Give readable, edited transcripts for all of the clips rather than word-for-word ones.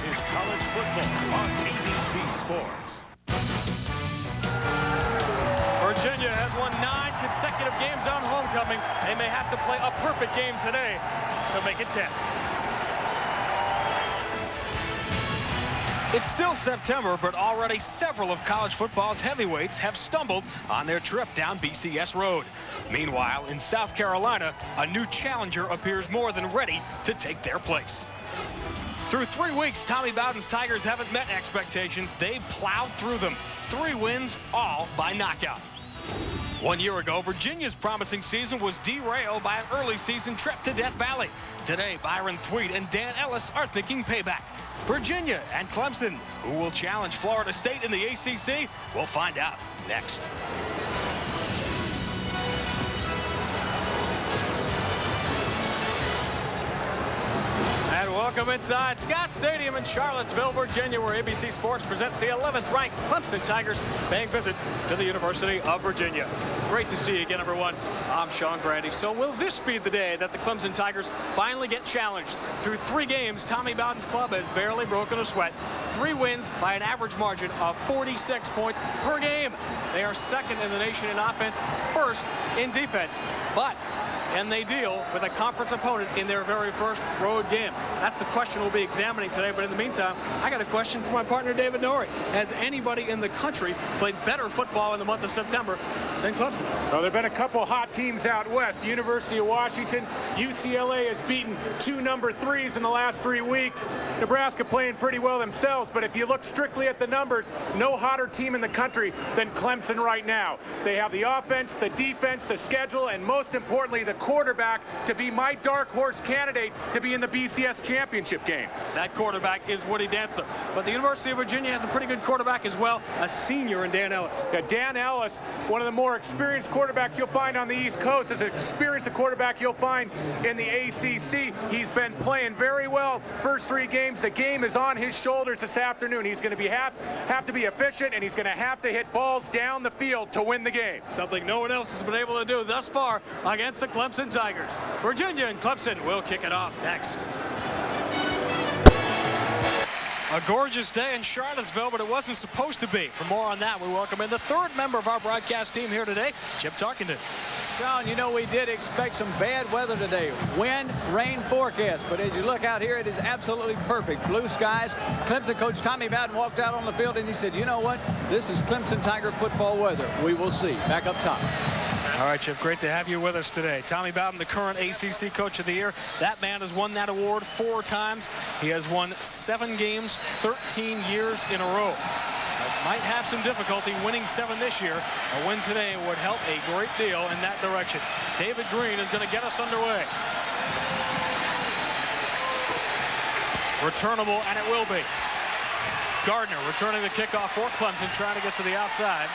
is college football on ABC Sports. Virginia has won 9 consecutive games on homecoming. They may have to play a perfect game today to make it 10. It's still September, but already several of college football's heavyweights have stumbled on their trip down BCS Road. Meanwhile, in South Carolina, a new challenger appears more than ready to take their place. Through 3 weeks, Tommy Bowden's Tigers haven't met expectations. They've plowed through them. 3 wins, all by knockout. 1 year ago, Virginia's promising season was derailed by an early season trip to Death Valley. Today, Byron Thweet and Dan Ellis are thinking payback. Virginia and Clemson, who will challenge Florida State in the ACC? We'll find out next. And welcome inside Scott Stadium in Charlottesville, Virginia, where ABC Sports presents the 11th ranked Clemson Tigers paying visit to the University of Virginia. Great to see you again, everyone. I'm Sean Grande. So will this be the day that the Clemson Tigers finally get challenged? Through 3 games, Tommy Bowden's club has barely broken a sweat. 3 wins by an average margin of 46 points per game. They are second in the nation in offense, first in defense. But can they deal with a conference opponent in their very first road game? That's the question we'll be examining today. But in the meantime, I got a question for my partner, David Norrie. Has anybody in the country played better football in the month of September than Clemson? Well, there have been a couple hot teams out west. University of Washington, UCLA has beaten 2 number 3s in the last 3 weeks. Nebraska playing pretty well themselves, but if you look strictly at the numbers, no hotter team in the country than Clemson right now. They have the offense, the defense, the schedule, and most importantly, the quarterback to be my dark horse candidate to be in the BCS championship game. That quarterback is Woody Dantzler. But the University of Virginia has a pretty good quarterback as well, a senior in Dan Ellis. Yeah, Dan Ellis, one of the more experienced quarterbacks you'll find on the East Coast, is an experienced quarterback you'll find in the ACC. He's been playing very well first 3 games. The game is on his shoulders this afternoon. He's going to have to be efficient, and he's going to have to hit balls down the field to win the game. Something no one else has been able to do thus far against the Clemson Tigers. Virginia and Clemson will kick it off next. A gorgeous day in Charlottesville, but it wasn't supposed to be. For more on that, we welcome in the 3rd member of our broadcast team here today, Chip Tarkington. Sean, you know we did expect some bad weather today. Wind, rain forecast. But as you look out here, it is absolutely perfect. Blue skies. Clemson coach Tommy Bowden walked out on the field and he said, you know what? This is Clemson Tiger football weather. We will see. Back up top. All right, Chip, great to have you with us today. Tommy Bowden, the current ACC Coach of the Year. That man has won that award 4 times. He has won 7 games, 13 years in a row. Might have some difficulty winning 7 this year. A win today would help a great deal in that direction. David Green is going to get us underway. Returnable, and it will be. Gardner returning the kickoff for Clemson, trying to get to the outside.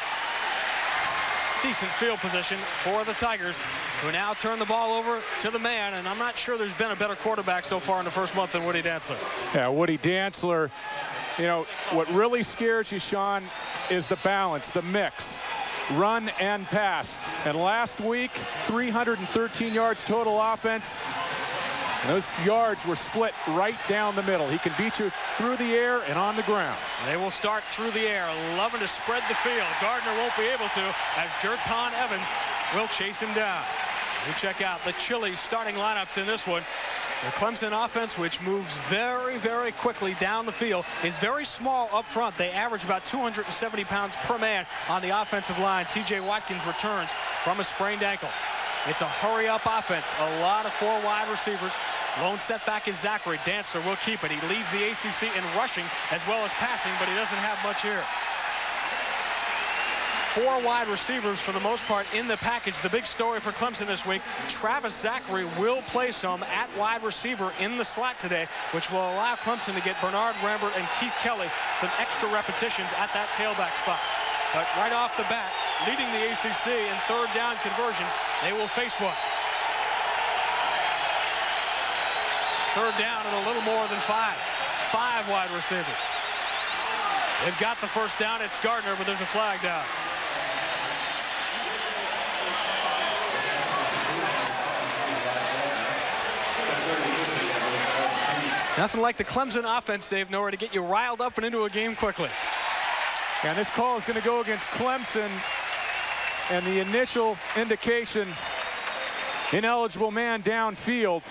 Decent field position for the Tigers, who now turn the ball over to the man, and I'm not sure there's been a better quarterback so far in the first month than Woody Dantzler. Yeah, Woody Dantzler, you know, what really scares you, Sean, is the balance, the mix, run and pass. And last week, 313 yards total offense. And those yards were split right down the middle. He can beat you through the air and on the ground. They will start through the air, loving to spread the field. Gardner won't be able to, as Jerton Evans will chase him down. We check out the Chili starting lineups in this one. The Clemson offense, which moves very, very quickly down the field, is very small up front. They average about 270 pounds per man on the offensive line. T.J. Watkins returns from a sprained ankle. It's a hurry-up offense. A lot of 4 wide receivers. Lone setback is Zachary. Dantzler will keep it. He leads the ACC in rushing as well as passing, but he doesn't have much here. 4 wide receivers for the most part in the package. The big story for Clemson this week, Travis Zachary will play some at wide receiver in the slot today, which will allow Clemson to get Bernard Rambert and Keith Kelly some extra repetitions at that tailback spot. But right off the bat, leading the ACC in 3rd down conversions, they will face one. 3rd down and a little more than 5. 5 wide receivers. They've got the first down. It's Gardner, but there's a flag down. Nothing like the Clemson offense, Dave, nowhere to get you riled up and into a game quickly. And this call is going to go against Clemson. And the initial indication, ineligible man downfield.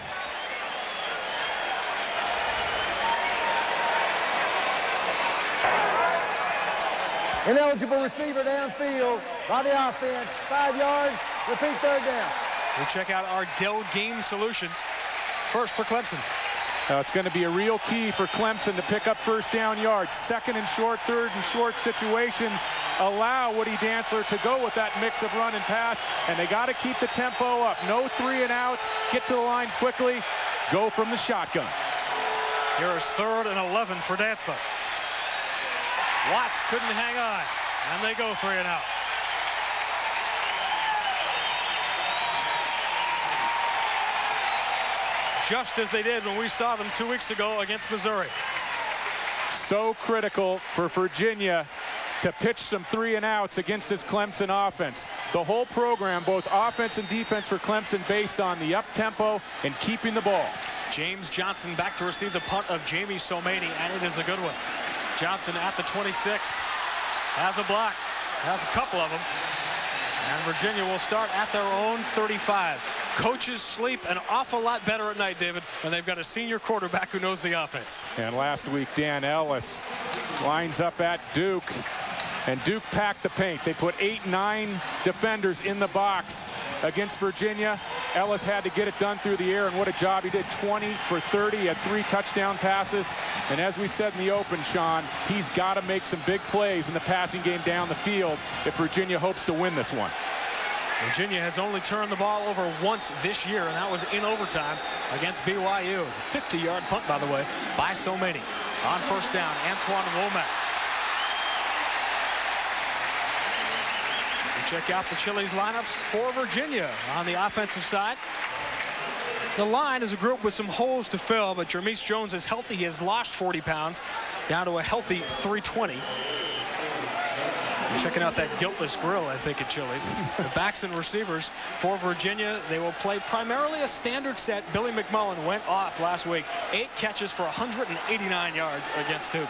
Ineligible receiver downfield by the offense. 5 yards. Repeat, third down. We'll check out our Dell Game Solutions. First for Clemson. It's going to be a real key for Clemson to pick up first down yards. Second and short, third and short situations allow Woody Dantzler to go with that mix of run and pass, and they got to keep the tempo up. No 3 and outs. Get to the line quickly. Go from the shotgun. Here is 3rd and 11 for Dantzler. Watts couldn't hang on, and they go 3 and out. Just as they did when we saw them 2 weeks ago against Missouri. So critical for Virginia to pitch some 3 and outs against this Clemson offense. The whole program, both offense and defense for Clemson, based on the up-tempo and keeping the ball. James Johnson back to receive the punt of Jamie Somani, and it is a good one. Johnson at the 26, has a block, has a couple of them. And Virginia will start at their own 35. Coaches sleep an awful lot better at night, David, when they've got a senior quarterback who knows the offense. And last week, Dan Ellis lines up at Duke, and Duke packed the paint. They put 8-9 defenders in the box against Virginia. Ellis had to get it done through the air, and what a job he did. 20 for 30, had 3 touchdown passes. And as we said in the open, Sean, he's got to make some big plays in the passing game down the field if Virginia hopes to win this one. Virginia has only turned the ball over once this year, and that was in overtime against BYU. It was a 50-yard punt, by the way, by Somani. On first down, Antoine Womack. Check out the Chili's lineups for Virginia on the offensive side. The line is a group with some holes to fill, but Jermise Jones is healthy. He has lost 40 pounds down to a healthy 320. Checking out that guiltless grill, I think, at Chili's. The backs and receivers for Virginia, they will play primarily a standard set. Billy McMullen went off last week. 8 catches for 189 yards against Duke.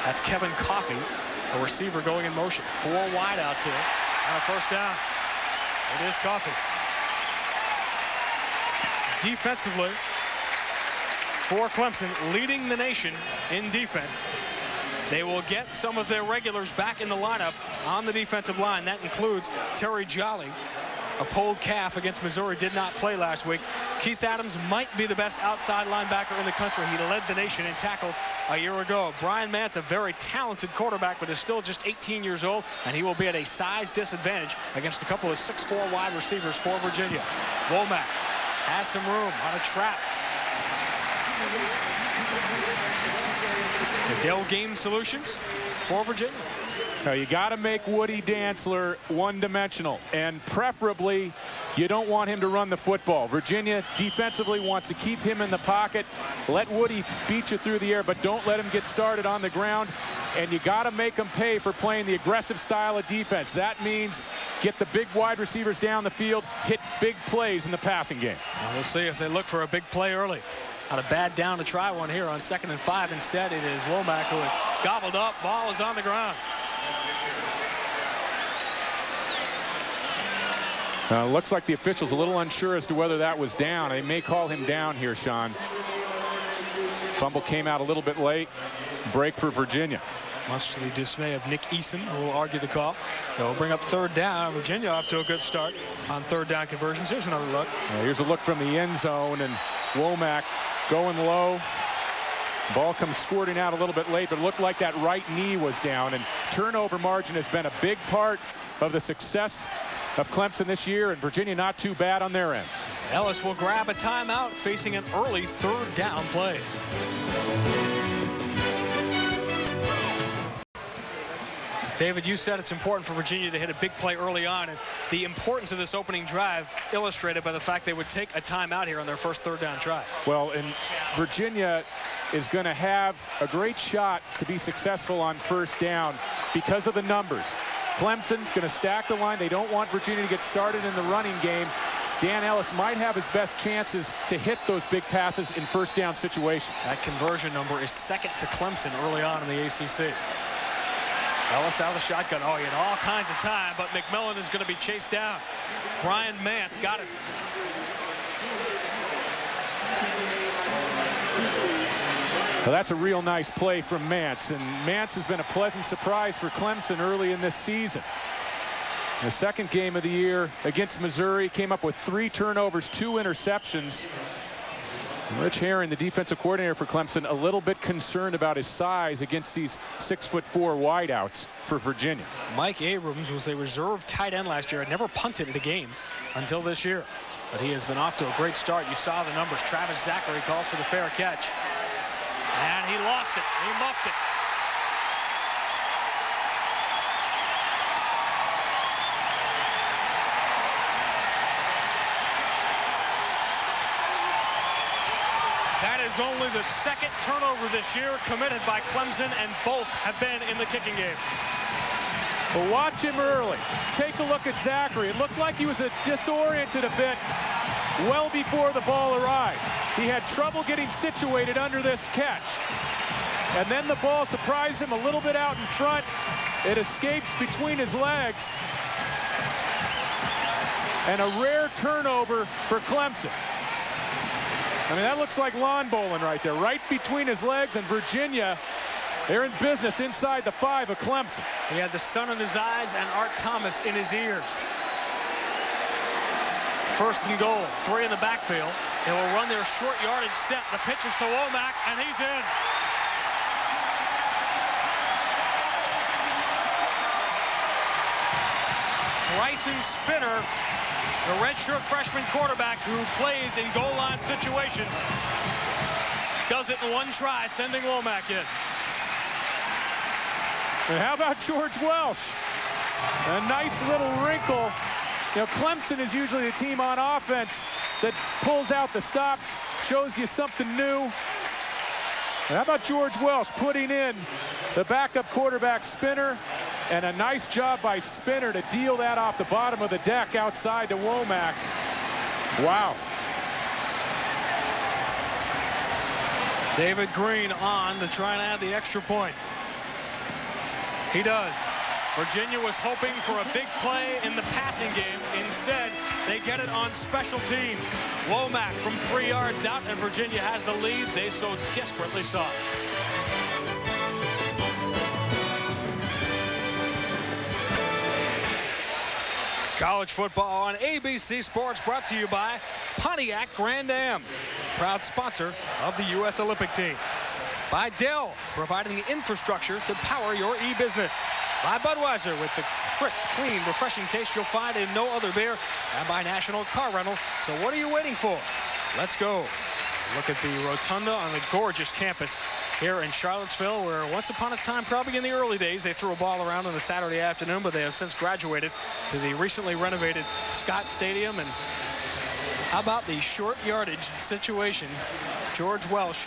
That's Kevin Coffey, a receiver going in motion. 4 wideouts here on a first down. It is Coffey. Defensively, for Clemson, leading the nation in defense. They will get some of their regulars back in the lineup on the defensive line. That includes Terry Jolly, a pulled calf against Missouri, did not play last week. Keith Adams might be the best outside linebacker in the country. He led the nation in tackles a year ago. Brian Mance, a very talented quarterback, but is still just 18 years old, and he will be at a size disadvantage against a couple of 6'4" wide receivers for Virginia. Womack has some room on a trap. The Dell Game Solutions for Virginia. Now you got to make Woody Dantzler one-dimensional, and preferably you don't want him to run the football. Virginia defensively wants to keep him in the pocket, let Woody beat you through the air, but don't let him get started on the ground. And you got to make him pay for playing the aggressive style of defense. That means get the big wide receivers down the field, hit big plays in the passing game. Well, we'll see if they look for a big play early. Not a bad down to try one here on 2nd and 5. Instead, it is Womack who is gobbled up. Ball is on the ground. Looks like the official's a little unsure as to whether that was down. They may call him down here, Sean. Fumble came out a little bit late. Break for Virginia. Much to the dismay of Nick Eason, who will argue the call. They'll bring up 3rd down. Virginia off to a good start on 3rd down conversions. Here's another look. Here's a look from the end zone, and Womack going low. Ball comes squirting out a little bit late, but it looked like that right knee was down. And turnover margin has been a big part of the success of Clemson this year, and Virginia not too bad on their end. Ellis will grab a timeout, facing an early 3rd down play. David, you said it's important for Virginia to hit a big play early on, and the importance of this opening drive illustrated by the fact they would take a timeout here on their first 3rd down try. Well, and Virginia is going to have a great shot to be successful on 1st down because of the numbers. Clemson going to stack the line. They don't want Virginia to get started in the running game. Dan Ellis might have his best chances to hit those big passes in first down situations. That conversion number is second to Clemson early on in the ACC. Ellis out of the shotgun. Oh, he had all kinds of time, but McMillan is going to be chased down. Brian Mance got it. Well, that's a real nice play from Mance, and Mance has been a pleasant surprise for Clemson early in this season. The second game of the year against Missouri, came up with 3 turnovers, 2 interceptions. Rich Herring, the defensive coordinator for Clemson, a little bit concerned about his size against these 6'4" wideouts for Virginia. Mike Abrams was a reserve tight end last year and never punted at a game until this year. But he has been off to a great start. You saw the numbers. Travis Zachary calls for the fair catch. And he lost it. He muffed it. That is only the second turnover this year committed by Clemson, and both have been in the kicking game. But watch him early. Take a look at Zachary. It looked like he was disoriented a bit well before the ball arrived. He had trouble getting situated under this catch. And then the ball surprised him a little bit out in front. It escapes between his legs. And a rare turnover for Clemson. I mean, that looks like lawn bowling right there, right between his legs, and Virginia, they're in business inside the 5 of Clemson. He had the sun in his eyes and Art Thomas in his ears. First and goal, 3 in the backfield. They will run their short yardage set. The pitch is to Womack, and he's in. Bryson Spinner, the redshirt freshman quarterback who plays in goal line situations, does it in one try, sending Womack in. And how about George Welsh? A nice little wrinkle. You know, Clemson is usually the team on offense that pulls out the stops, shows you something new. And how about George Welsh putting in the backup quarterback Spinner, and a nice job by Spinner to deal that off the bottom of the deck outside to Womack. Wow. David Green on to try and add the extra point. He does. Virginia was hoping for a big play in the passing game. Instead, they get it on special teams. Womack from 3 yards out, and Virginia has the lead they so desperately sought. College football on ABC Sports, brought to you by Pontiac Grand Am, proud sponsor of the U.S. Olympic team. By Dell, providing the infrastructure to power your e-business. By Budweiser, with the crisp, clean, refreshing taste you'll find in no other beer. And by National Car Rental. So what are you waiting for? Let's go. Look at the rotunda on the gorgeous campus here in Charlottesville, where once upon a time, probably in the early days, they threw a ball around on a Saturday afternoon, but they have since graduated to the recently renovated Scott Stadium. And how about the short yardage situation? George Welsh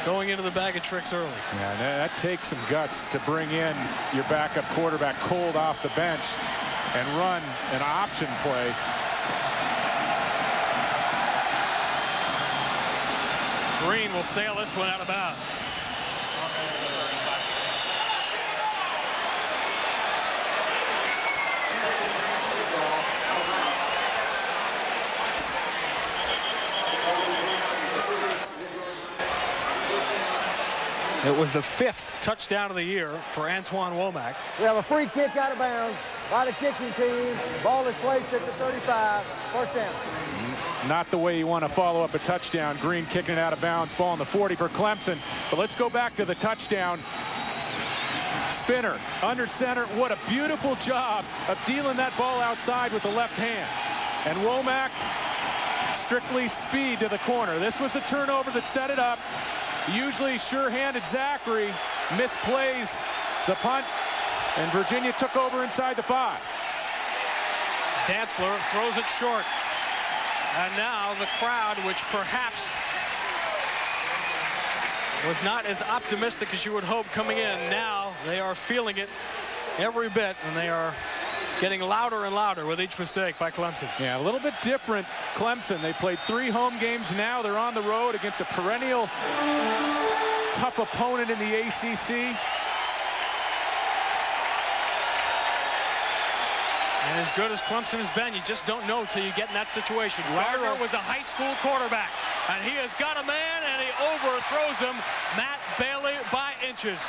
going into the bag of tricks early. Yeah, that takes some guts to bring in your backup quarterback cold off the bench and run an option play. Green will sail this one out of bounds. It was the 5th touchdown of the year for Antoine Womack. We have a free kick out of bounds by the kicking team. Ball is placed at the 35. First down. Not the way you want to follow up a touchdown. Green kicking it out of bounds. Ball on the 40 for Clemson. But let's go back to the touchdown. Spinner under center. What a beautiful job of dealing that ball outside with the left hand. And Womack, strictly speed to the corner. This was a turnover that set it up. Usually sure-handed Zachary misplays the punt, and Virginia took over inside the 5. Dantzler throws it short. And now the crowd, which perhaps was not as optimistic as you would hope coming in, now they are feeling it every bit, and they are getting louder and louder with each mistake by Clemson. Yeah, a little bit different Clemson. They played 3 home games now. They're on the road against a perennial tough opponent in the ACC. And as good as Clemson has been, you just don't know till you get in that situation. Gardner was a high school quarterback, and he has got a man, and he overthrows him. Matt Bailey by inches.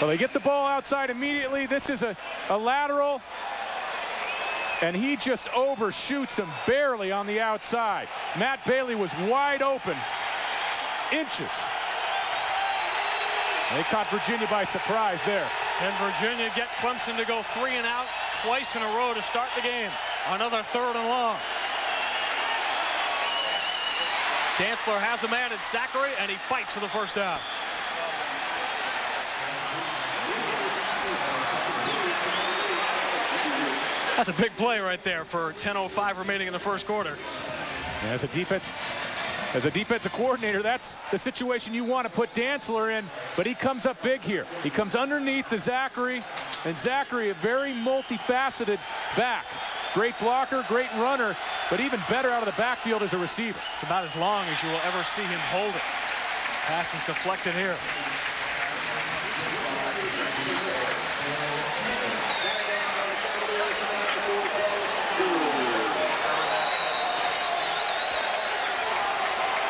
Well, they get the ball outside immediately. This is a lateral. And he just overshoots him barely on the outside. Matt Bailey was wide open, inches. They caught Virginia by surprise there. And Virginia get Clemson to go 3 and out twice in a row to start the game. Another 3rd and long. Dantzler has a man at Zachary, and he fights for the first down. That's a big play right there for 10:05 remaining in the first quarter. Yeah, as a defensive coordinator, that's the situation you want to put Dantzler in, but he comes up big here. He comes underneath the Zachary, and Zachary, a very multifaceted back. Great blocker, great runner, but even better out of the backfield as a receiver. It's about as long as you will ever see him hold it. Pass is deflected here.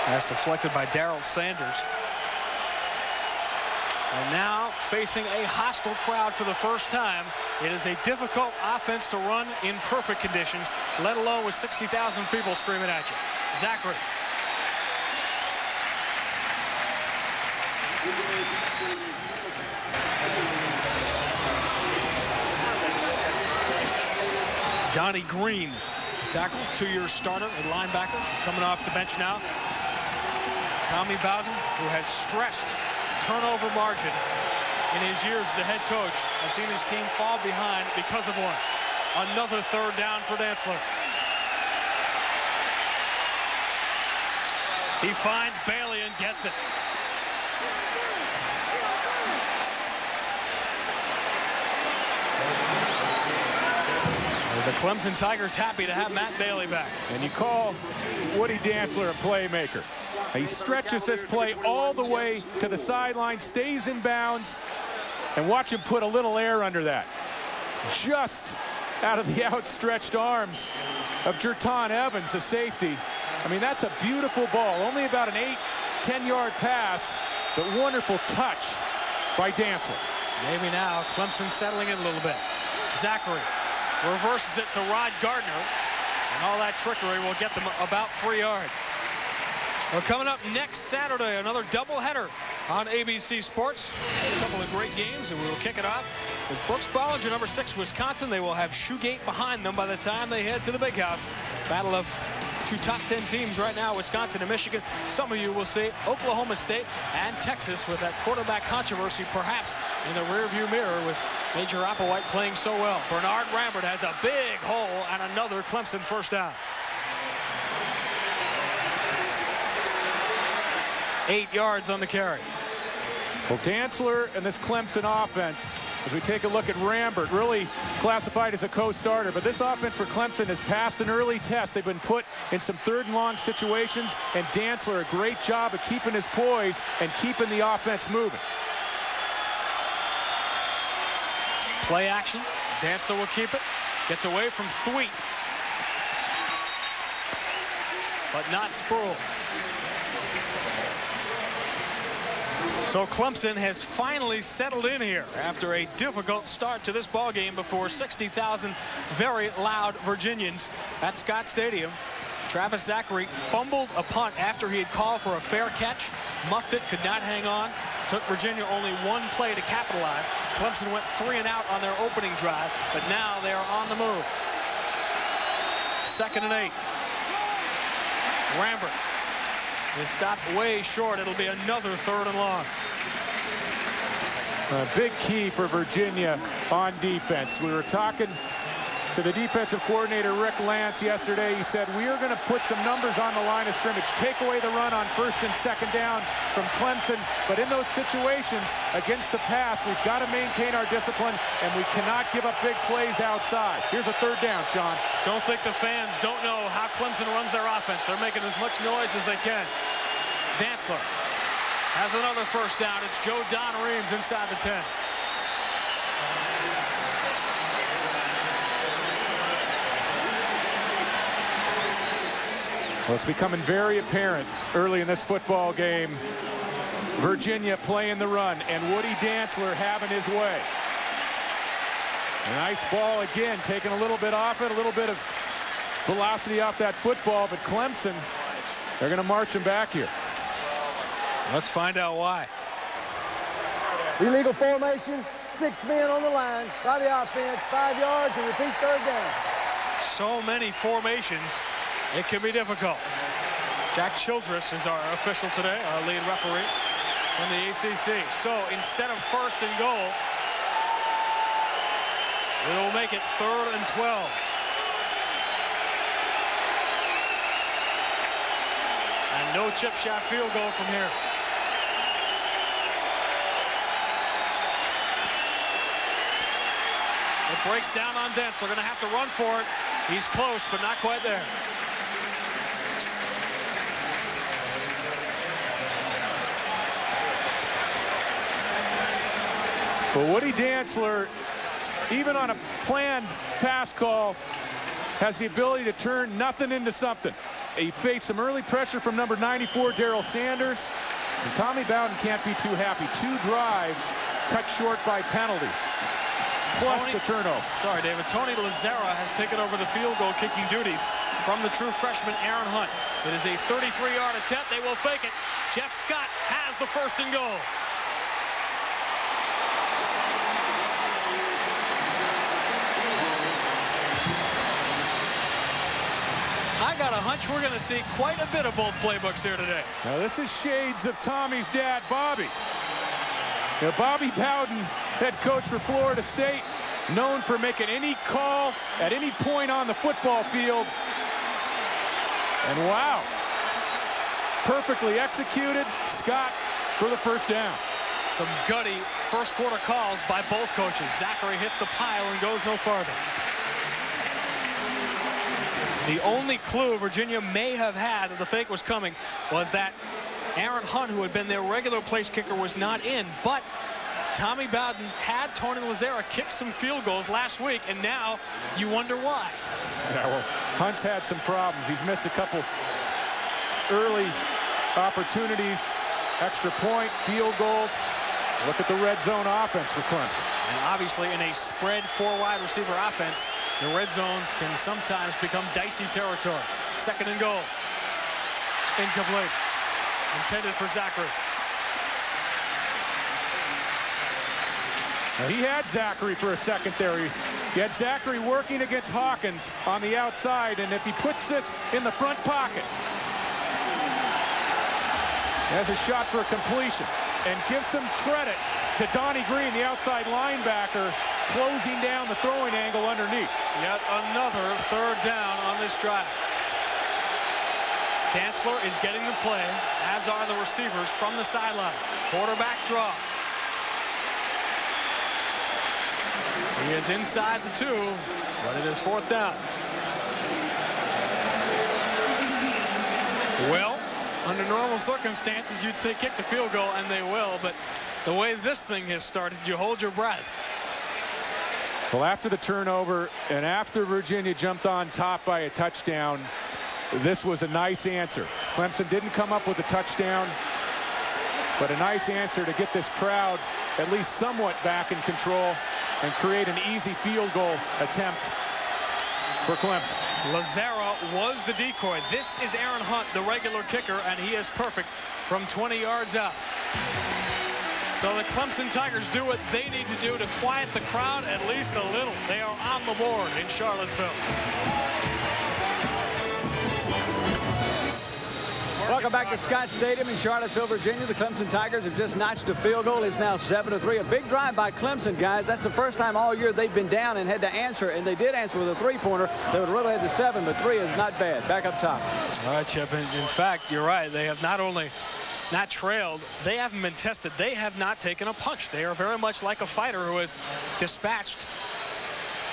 That's deflected by Darrell Sanders. And now facing a hostile crowd for the first time. It is a difficult offense to run in perfect conditions, let alone with 60,000 people screaming at you. Zachary. Donnie Green, tackle, 2-year starter at linebacker, coming off the bench now. Tommy Bowden, who has stressed turnover margin in his years as a head coach, has seen his team fall behind because of one. Another 3rd down for Dantzler. He finds Bailey and gets it. The Clemson Tigers happy to have Matt Bailey back. And you call Woody Dantzler a playmaker. He stretches this play all the way to the sideline, stays in bounds, and watch him put a little air under that. Just out of the outstretched arms of Jerton Evans, the safety. I mean, that's a beautiful ball. Only about an 8-10-yard pass, but wonderful touch by Dantzler. Maybe now Clemson settling in a little bit. Zachary reverses it to Rod Gardner, and all that trickery will get them about 3 yards. Well, coming up next Saturday, another doubleheader on ABC Sports. A couple of great games, and we will kick it off with Brooks Bollinger, number 6, Wisconsin. They will have Shoegate behind them by the time they head to the Big House. Battle of 2 top 10 teams right now, Wisconsin and Michigan. Some of you will see Oklahoma State and Texas with that quarterback controversy perhaps in the rearview mirror with Major Applewhite playing so well. Bernard Rambert has a big hole and another Clemson first down. 8 yards on the carry. Well, Dantzler and this Clemson offense, as we take a look at Rambert, really classified as a co-starter, but this offense for Clemson has passed an early test. They've been put in some 3rd and long situations, and Dantzler, a great job of keeping his poise and keeping the offense moving. Play action. Dantzler will keep it. Gets away from Thweet, but not Sproul. So Clemson has finally settled in here after a difficult start to this ball game before 60,000 very loud Virginians at Scott Stadium. Travis Zachary fumbled a punt after he had called for a fair catch, muffed it, could not hang on. Took Virginia only 1 play to capitalize. Clemson went 3 and out on their opening drive, but now they are on the move. 2nd and 8. Rambert is stopped way short. It'll be another 3rd and long. A big key for Virginia on defense. We were talking to the defensive coordinator, Rick Lance, yesterday. He said, we are going to put some numbers on the line of scrimmage, take away the run on 1st and 2nd down from Clemson. But in those situations against the pass, we've got to maintain our discipline, and we cannot give up big plays outside. Here's a 3rd down, Sean. Don't think the fans don't know how Clemson runs their offense. They're making as much noise as they can. Dantzler has another 1st down. It's Joe Don Reams inside the 10. Well, it's becoming very apparent early in this football game. Virginia playing the run, and Woody Dantzler having his way. A nice ball again, taking a little bit off it, a little bit of velocity off that football, but Clemson, they're going to march him back here. Let's find out why. Illegal formation, 6 men on the line. Try the offense, 5 yards, and repeat 3rd down. So many formations. It can be difficult. Jack Childress is our official today, our lead referee from the ACC. So instead of 1st and goal, we will make it 3rd and 12. And no chip shot field goal from here. It breaks down on Dents. They're going to have to run for it. He's close, but not quite there. But Woody Dantzler, even on a planned pass call, has the ability to turn nothing into something. He faced some early pressure from number 94, Darrell Sanders. And Tommy Bowden can't be too happy. 2 drives cut short by penalties, plus the turnover. Sorry, David. Tony Lazzara has taken over the field goal kicking duties from the true freshman Aaron Hunt. It is a 33-yard attempt. They will fake it. Jeff Scott has the 1st and goal. I got a hunch we're going to see quite a bit of both playbooks here today. Now this is shades of Tommy's dad, Bobby. Now, Bobby Bowden, head coach for Florida State, known for making any call at any point on the football field. And wow, perfectly executed. Scott for the 1st down. Some gutty 1st quarter calls by both coaches. Zachary hits the pile and goes no farther. The only clue Virginia may have had that the fake was coming was that Aaron Hunt, who had been their regular place kicker, was not in. But Tommy Bowden had Tony Lazzara kick some field goals last week, and now you wonder why. Yeah, well, Hunt's had some problems. He's missed a couple early opportunities, extra point, field goal. Look at the red zone offense for Clemson. And obviously in a spread 4 wide receiver offense, the red zones can sometimes become dicey territory. 2nd and goal. Incomplete. Intended for Zachary. Now, he had Zachary for a second there. He had Zachary working against Hawkins on the outside, and if he puts this in the front pocket, he has a shot for a completion. And give some credit to Donnie Green, the outside linebacker, closing down the throwing angle underneath. Yet another 3rd down on this drive. Dantzler is getting the play, as are the receivers from the sideline. Quarterback draw. He is inside the 2, but it is 4th down. Well, under normal circumstances, you'd say kick the field goal, and they will, but the way this thing has started, you hold your breath. Well, after the turnover and after Virginia jumped on top by a touchdown, this was a nice answer. Clemson didn't come up with a touchdown, but a nice answer to get this crowd at least somewhat back in control and create an easy field goal attempt for Clemson. Lazzara was the decoy. This is Aaron Hunt, the regular kicker, and he is perfect from 20 yards out. So the Clemson Tigers do what they need to do to quiet the crowd at least a little. They are on the board in Charlottesville. Well, Welcome back to Scott Stadium in Charlottesville, Virginia. The Clemson Tigers have just notched a field goal. It's now 7-3. A big drive by Clemson, guys. That's the first time all year they've been down and had to answer, and they did answer with a three-pointer. They would have really had the 7, but 3 is not bad. Back up top. All right, Chip. In fact, you're right. They have not only not trailed, they haven't been tested. They have not taken a punch. They are very much like a fighter who has dispatched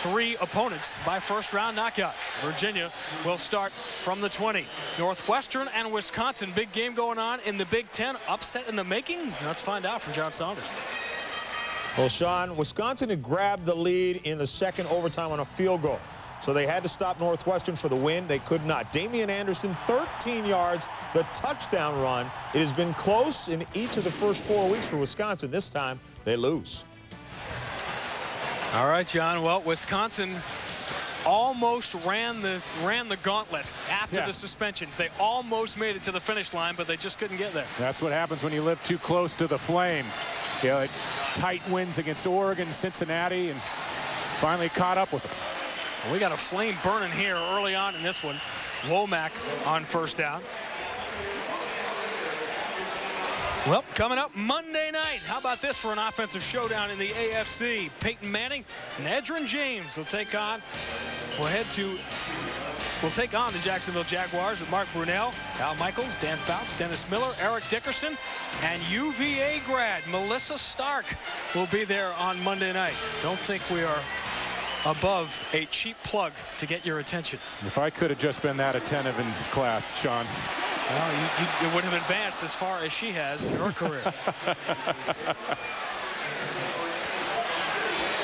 3 opponents by first-round knockout. Virginia will start from the 20. Northwestern and Wisconsin. Big game going on in the Big Ten. Upset in the making? Let's find out from John Saunders. Well, Sean, Wisconsin had grabbed the lead in the second overtime on a field goal. So they had to stop Northwestern for the win. They could not. Damian Anderson, 13 yards, the touchdown run. It has been close in each of the first 4 weeks for Wisconsin. This time, they lose. All right, John. Well, Wisconsin almost ran the gauntlet after the suspensions. They almost made it to the finish line, but they just couldn't get there. That's what happens when you live too close to the flame. You know, tight wins against Oregon, Cincinnati, and finally caught up with them. Well, we got a flame burning here early on in this one. Womack on first down. Well, coming up Monday night. How about this for an offensive showdown in the AFC? Peyton Manning and Edgerrin James will take on. We'll take on the Jacksonville Jaguars with Mark Brunell, Al Michaels, Dan Fouts, Dennis Miller, Eric Dickerson, and UVA grad Melissa Stark will be there on Monday night. Don't think we are above a cheap plug to get your attention. If I could have just been that attentive in class, Sean. Well, you would have advanced as far as she has in her career.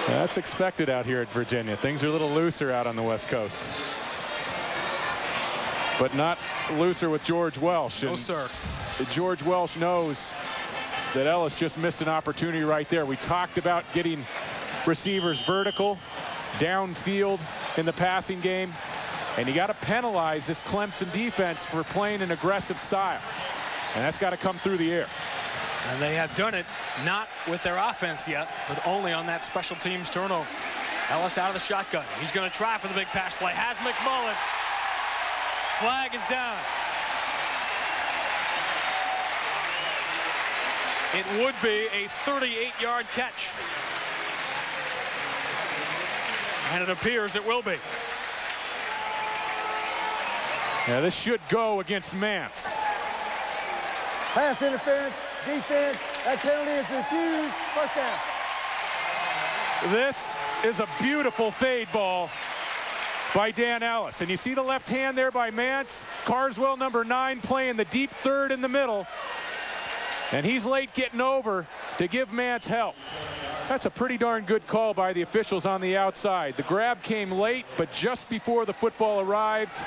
That's expected out here at Virginia. Things are a little looser out on the West Coast. But not looser with George Welsh. No, sir. George Welsh knows that Ellis just missed an opportunity right there. We talked about getting receivers vertical, downfield in the passing game. And you got to penalize this Clemson defense for playing an aggressive style. And that's got to come through the air. And they have done it not with their offense yet, but only on that special teams turnover. Ellis out of the shotgun. He's going to try for the big pass play. Has McMullen. Flag is down. It would be a 38-yard catch. And it appears it will be. Yeah, this should go against Mance. Pass interference, defense, that penalty is refused, first down. This is a beautiful fade ball by Dan Ellis. And you see the left hand there by Mance. Carswell, number 9, playing the deep third in the middle. And he's late getting over to give Mance help. That's a pretty darn good call by the officials on the outside. The grab came late, but just before the football arrived.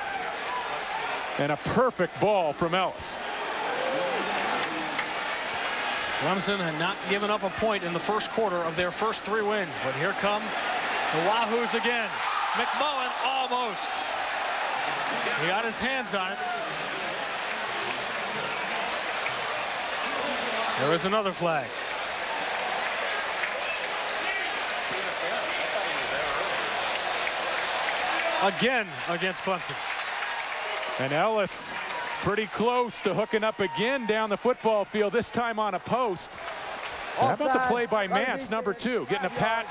And a perfect ball from Ellis. Clemson had not given up a point in the first quarter of their first 3 wins. But here come the Wahoos again. McMullen almost. He got his hands on it. There is another flag. Again against Clemson. And Ellis pretty close to hooking up again down the football field, this time on a post. How about the play by Mance, number 2, getting a pat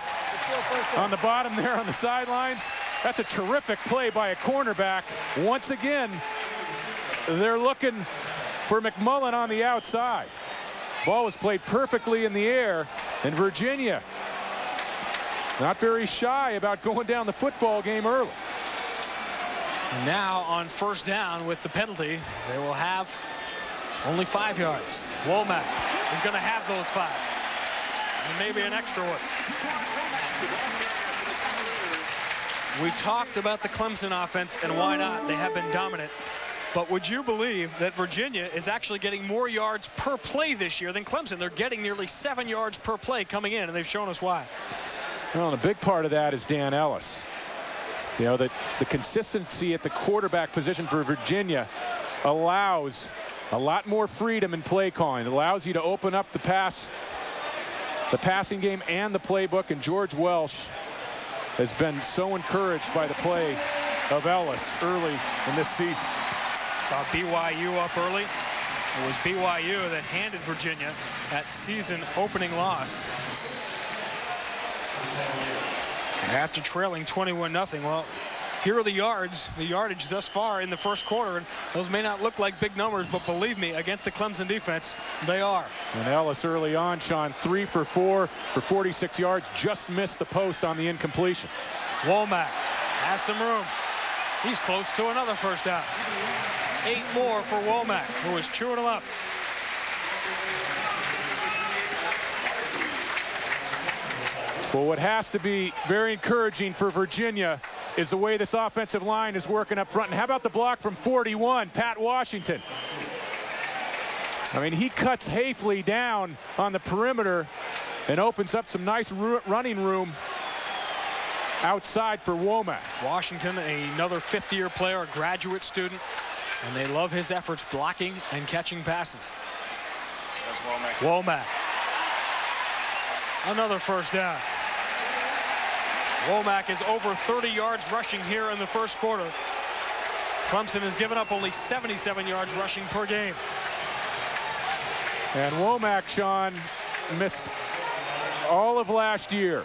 on the bottom there on the sidelines. That's a terrific play by a cornerback. Once again, they're looking for McMullen on the outside. Ball was played perfectly in the air, and Virginia not very shy about going down the football game early. And now on first down with the penalty, they will have only 5 yards. Womack is going to have those 5. And maybe an extra one. We talked about the Clemson offense, and why not? They have been dominant. But would you believe that Virginia is actually getting more yards per play this year than Clemson? They're getting nearly 7 yards per play coming in, and they've shown us why. Well, and a big part of that is Dan Ellis. You know, the consistency at the quarterback position for Virginia allows a lot more freedom in play calling. It allows you to open up the passing game and the playbook, and George Welsh has been so encouraged by the play of Ellis early in this season. Saw BYU up early. It was BYU that handed Virginia that season opening loss. After trailing 21-0, well, here are the yardage thus far in the first quarter, and those may not look like big numbers, but believe me, against the Clemson defense, they are. And Ellis early on, Sean, 3 for 4 for 46 yards, just missed the post on the incompletion. Womack has some room. He's close to another first down. 8 more for Womack, who is chewing them up. Well, what has to be very encouraging for Virginia is the way this offensive line is working up front. And how about the block from 41, Pat Washington? I mean, he cuts Hafley down on the perimeter and opens up some nice running room outside for Womack. Washington, another fifth-year player, a graduate student, and they love his efforts blocking and catching passes. Womack. Another first down. Womack is over 30 yards rushing here in the first quarter. Clemson has given up only 77 yards rushing per game. And Womack, Sean, missed all of last year.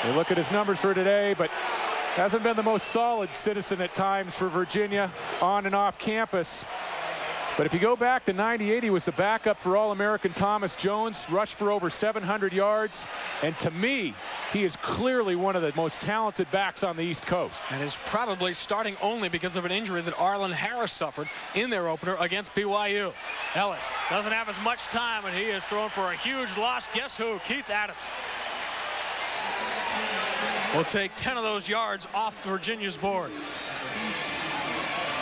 You look at his numbers for today, but hasn't been the most solid citizen at times for Virginia on and off campus. But if you go back to 98, he was the backup for All-American Thomas Jones, rushed for over 700 yards. And to me, he is clearly one of the most talented backs on the East Coast. And is probably starting only because of an injury that Arlen Harris suffered in their opener against BYU. Ellis doesn't have as much time, and he is thrown for a huge loss. Guess who? Keith Adams. Will take 10 of those yards off Virginia's board.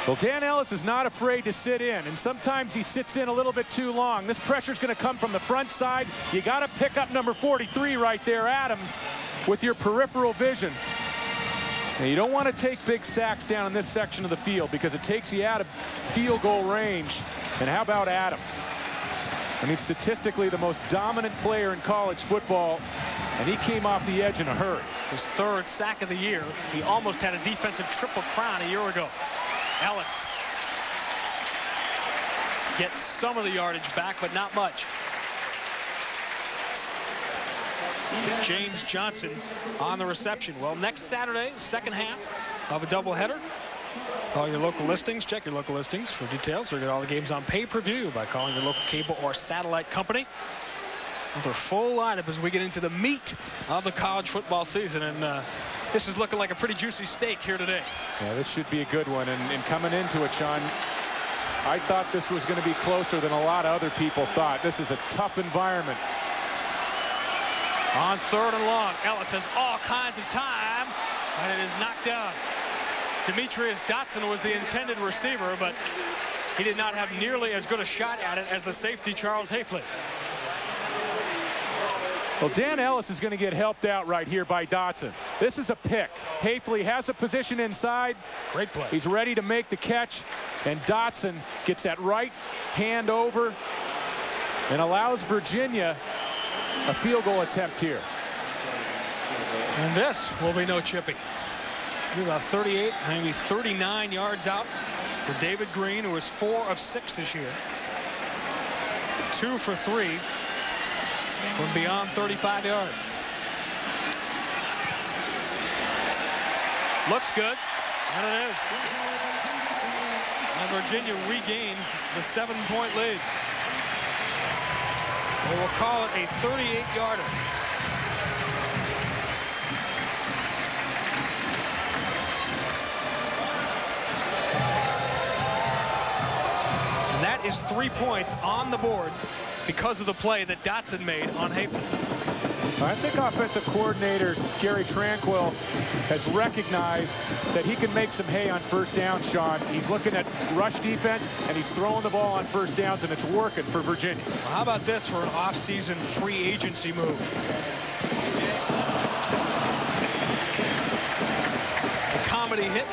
Well, Dan Ellis is not afraid to sit in, and sometimes he sits in a little bit too long. This pressure is going to come from the front side. You got to pick up number 43 right there, Adams, with your peripheral vision. Now, you don't want to take big sacks down in this section of the field because it takes you out of field goal range. And how about Adams? I mean, statistically the most dominant player in college football, and he came off the edge in a hurry. His third sack of the year. He almost had a defensive triple crown a year ago. Ellis gets some of the yardage back, but not much. James Johnson on the reception. Well, next Saturday, second half of a doubleheader. Call your local listings. Check your local listings for details. Or get all the games on pay-per-view by calling your local cable or satellite company. Another full lineup as we get into the meat of the college football season. And this is looking like a pretty juicy steak here today. Yeah, this should be a good one. And coming into it, Sean, I thought this was going to be closer than a lot of other people thought. This is a tough environment. On 3rd and long, Ellis has all kinds of time, and it is knocked down. Demetrius Dotson was the intended receiver, but he did not have nearly as good a shot at it as the safety, Charles Hafley. Well, Dan Ellis is going to get helped out right here by Dotson. This is a pick. Hafley has a position inside. Great play. He's ready to make the catch, and Dotson gets that right hand over and allows Virginia a field goal attempt here. And this will be no chipping. About 38, maybe 39 yards out for David Green, who is 4 of 6 this year. 2 for 3 from beyond 35 yards. Looks good, and it is. And Virginia regains the 7-point lead. They will call it a 38-yarder. And that is 3 points on the board because of the play that Dotson made on Hafley. I think offensive coordinator Gary Tranquil has recognized that he can make some hay on first down, Sean. He's looking at rush defense, and he's throwing the ball on first downs, and it's working for Virginia. Well, how about this for an off-season free agency move? A comedy hit.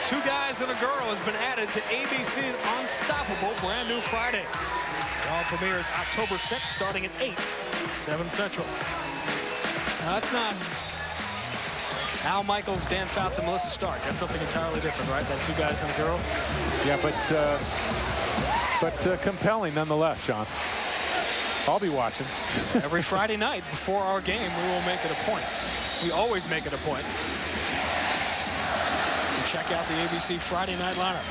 2 Guys and a Girl has been added to ABC's Unstoppable brand new Friday. It all premieres October 6th, starting at 8, 7 Central. Now, that's not Al Michaels, Dan Fouts, and Melissa Stark. That's something entirely different, right? That 2 Guys and a Girl. Yeah, but But compelling nonetheless, Sean. I'll be watching. Every Friday night before our game, we will make it a point. We always make it a point to check out the ABC Friday night lineup.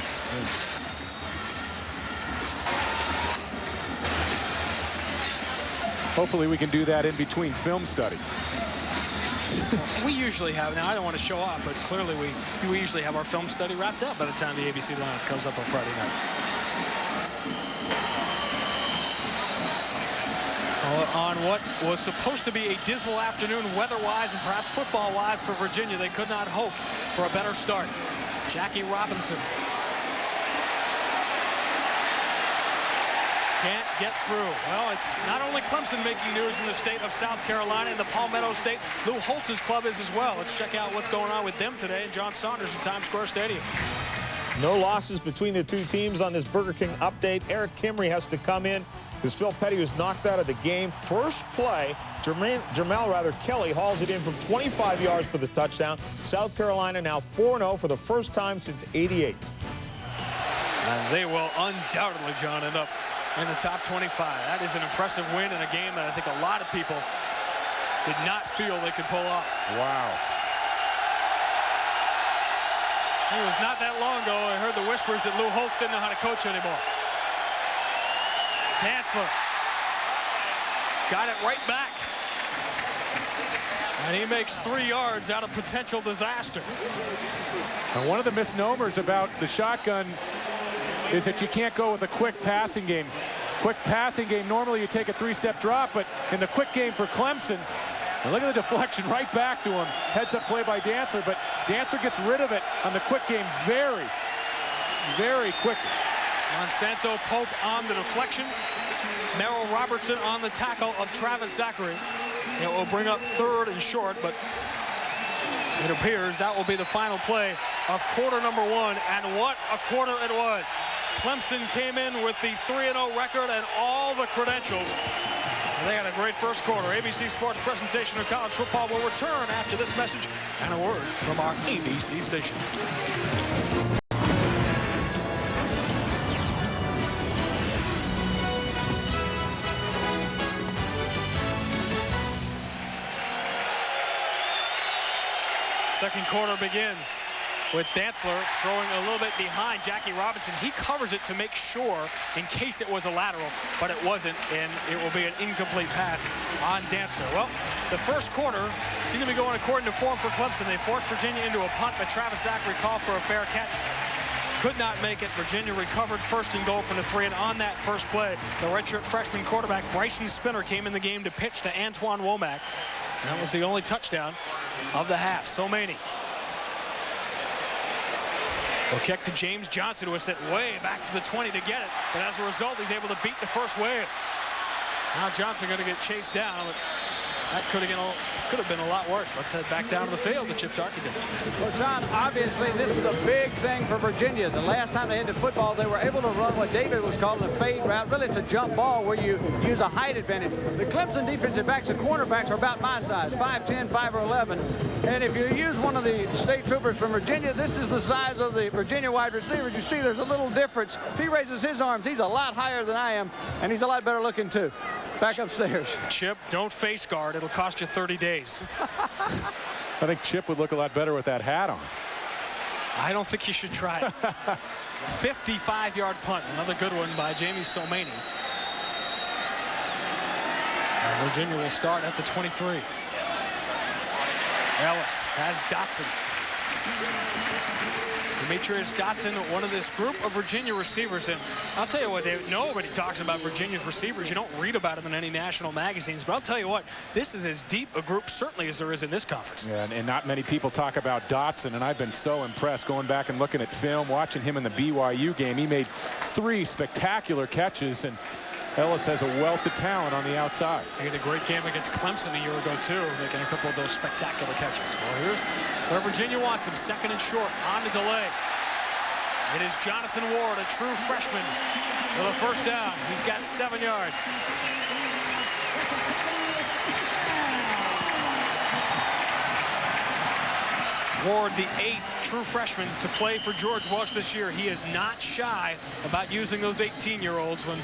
Hopefully we can do that in between film study. We usually have. Now, I don't want to show off, but clearly we usually have our film study wrapped up by the time the ABC lineup comes up on Friday night. On what was supposed to be a dismal afternoon weather-wise and perhaps football-wise for Virginia, they could not hope for a better start. Jackie Robinson can't get through. Well, it's not only Clemson making news in the state of South Carolina and the Palmetto State. Lou Holtz's club is as well. Let's check out what's going on with them today. And John Saunders in Times Square Stadium. No losses between the two teams on this Burger King update. Eric Kimry has to come in because Phil Petty was knocked out of the game. First play, Jermel Kelly hauls it in from 25 yards for the touchdown. South Carolina now 4-0 for the first time since '88. And they will undoubtedly, John, end up in the top 25. That is an impressive win in a game that I think a lot of people did not feel they could pull off. Wow. It was not that long ago I heard the whispers that Lou Holtz didn't know how to coach anymore. Dantzler got it right back. And he makes 3 yards out of potential disaster. And one of the misnomers about the shotgun is that you can't go with a quick passing game. Quick passing game, normally you take a 3-step drop, but in the quick game for Clemson, and look at the deflection right back to him. Heads-up play by Dantzler, but Dantzler gets rid of it on the quick game very, very quickly. Monsanto Pope on the deflection. Merrill Robertson on the tackle of Travis Zachary. It will bring up 3rd and short, but it appears that will be the final play of quarter number 1. And what a quarter it was. Clemson came in with the 3-0 record and all the credentials. They had a great first quarter. ABC Sports presentation of college football will return after this message and a word from our ABC station. Second quarter begins with Dantzler throwing a little bit behind Jackie Robinson. He covers it to make sure in case it was a lateral, but it wasn't, and it will be an incomplete pass on Dantzler. Well, the first quarter seemed to be going according to form for Clemson. They forced Virginia into a punt, but Travis Zachary called for a fair catch. Could not make it. Virginia recovered 1st and goal from the 3, and on that first play, the redshirt freshman quarterback Bryson Spinner came in the game to pitch to Antoine Womack. And that was the only touchdown of the half. Somaney will kick to James Johnson, who was sent way back to the 20 to get it. But as a result, he's able to beat the first wave. Now Johnson going to get chased down. But that could have been a lot worse. Let's head back down to the field to Chip Tarkington. Well, John, obviously this is a big thing for Virginia. The last time they had the football, they were able to run what David was calling a fade route. Really, it's a jump ball where you use a height advantage. The Clemson defensive backs, the cornerbacks, are about my size, 5'10", 5'11". And if you use one of the state troopers from Virginia, this is the size of the Virginia wide receivers. You see there's a little difference. If he raises his arms, he's a lot higher than I am, and he's a lot better looking too. Back upstairs. Chip, don't face guard. It'll cost you 30 days. I think Chip would look a lot better with that hat on. I don't think you should try it. 55-yard punt. Another good one by Jamie Somaney. And Virginia will start at the 23. Ellis has Dotson. Demetrius Dotson, one of this group of Virginia receivers. And I'll tell you what, David, nobody talks about Virginia's receivers. You don't read about them in any national magazines. But I'll tell you what, this is as deep a group certainly as there is in this conference. Yeah, and not many people talk about Dotson. And I've been so impressed going back and looking at film, watching him in the BYU game. He made 3 spectacular catches. And Ellis has a wealth of talent on the outside. He had a great game against Clemson a year ago, too, making a couple of those spectacular catches. Well, here's where Virginia wants him, 2nd and short on the delay. It is Jonathan Ward, a true freshman, for the first down. He's got 7 yards. Ward, the 8th true freshman to play for George Welsh this year. He is not shy about using those 18-year-olds when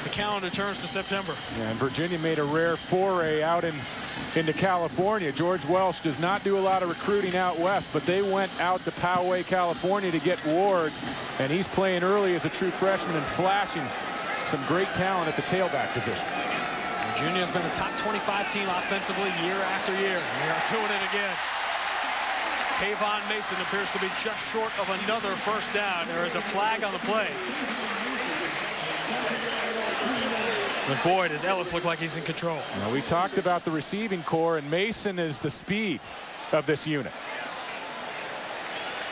the calendar turns to September. Yeah, and Virginia made a rare foray out into California. George Welsh does not do a lot of recruiting out west, but they went out to Poway, California to get Ward, and he's playing early as a true freshman and flashing some great talent at the tailback position. Virginia has been a top 25 team offensively year after year. They are doing it again. Tavon Mason appears to be just short of another first down. There is a flag on the play. But boy, does Ellis look like he's in control. Now, we talked about the receiving core, and Mason is the speed of this unit.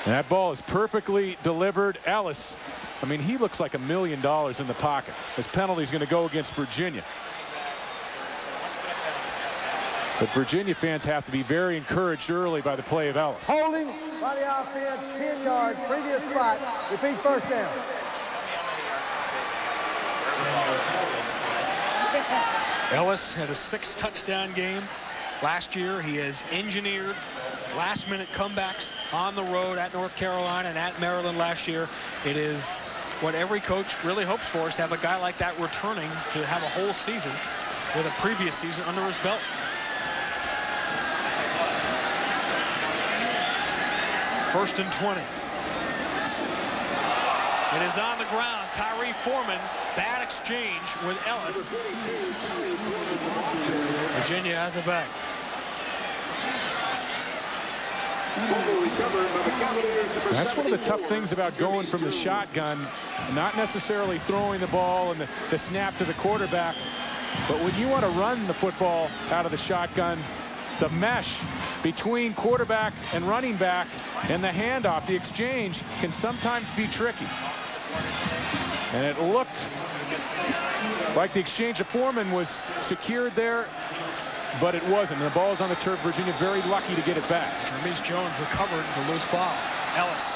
And that ball is perfectly delivered. Ellis, I mean, he looks like $1 million in the pocket. His penalty is going to go against Virginia. But Virginia fans have to be very encouraged early by the play of Ellis. Holding by the offense, 10 yards, previous spot, repeat first down. Ellis had a 6-touchdown game last year. He has engineered last-minute comebacks on the road at North Carolina and at Maryland last year. It is what every coach really hopes for, is to have a guy like that returning to have a whole season with a previous season under his belt. First and 20. It is on the ground. Tyree Foreman, bad exchange with Ellis. Virginia has it back. That's one of the tough things about going from the shotgun, not necessarily throwing the ball and the snap to the quarterback, but when you want to run the football out of the shotgun, the mesh between quarterback and running back and the handoff, the exchange, can sometimes be tricky. And it looked like the exchange of Foreman was secured there, but it wasn't. And the ball is on the turf. Virginia very lucky to get it back. Jermise Jones recovered the loose ball. Ellis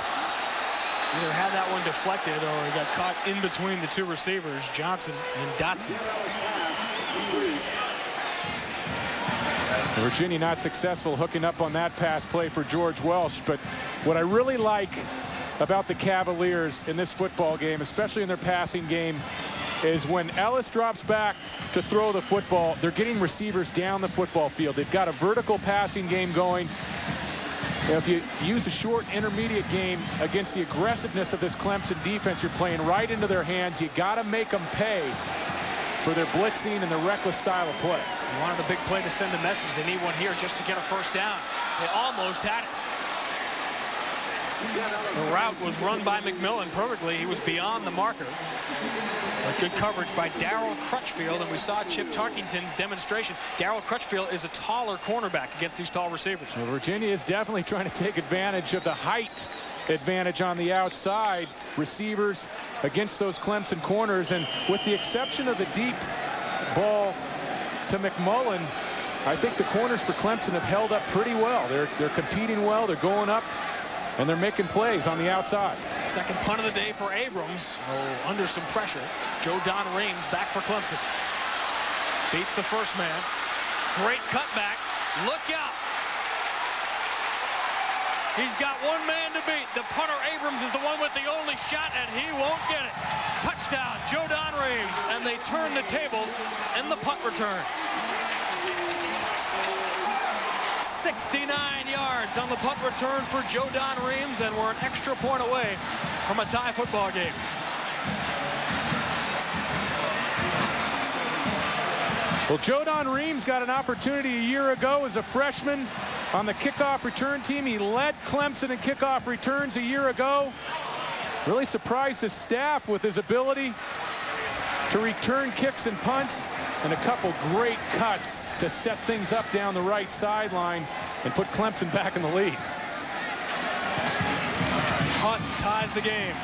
either had that one deflected or he got caught in between the two receivers, Johnson and Dotson. Virginia not successful hooking up on that pass play for George Welsh. But what I really like about the Cavaliers in this football game, especially in their passing game, is when Ellis drops back to throw the football, they're getting receivers down the football field. They've got a vertical passing game going. If you use a short intermediate game against the aggressiveness of this Clemson defense, you're playing right into their hands. You got to make them pay for their blitzing and the reckless style of play. They wanted the big play to send a message. They need one here just to get a first down. They almost had it. The route was run by McMillan perfectly. He was beyond the marker. But good coverage by Darryl Crutchfield, and we saw Chip Tarkington's demonstration. Darryl Crutchfield is a taller cornerback against these tall receivers. Well, Virginia is definitely trying to take advantage of the height advantage on the outside. Receivers against those Clemson corners, and with the exception of the deep ball to McMullen, I think the corners for Clemson have held up pretty well. They're competing well, they're going up, and they're making plays on the outside. Second punt of the day for Abrams. Oh, under some pressure. Joe Don Reams back for Clemson. Beats the first man. Great cutback. Look out. He's got one man to beat. The punter Abrams is the one with the only shot, and he won't get it. Touchdown, Joe Don Reams, and they turn the tables in the punt return. 69 yards on the punt return for Joe Don Reams, and we're an extra point away from a tie football game. Well, Joe Don Reams got an opportunity a year ago as a freshman on the kickoff return team. He led Clemson in kickoff returns a year ago. Really surprised his staff with his ability to return kicks and punts, and a couple great cuts to set things up down the right sideline and put Clemson back in the lead. Punt ties the game.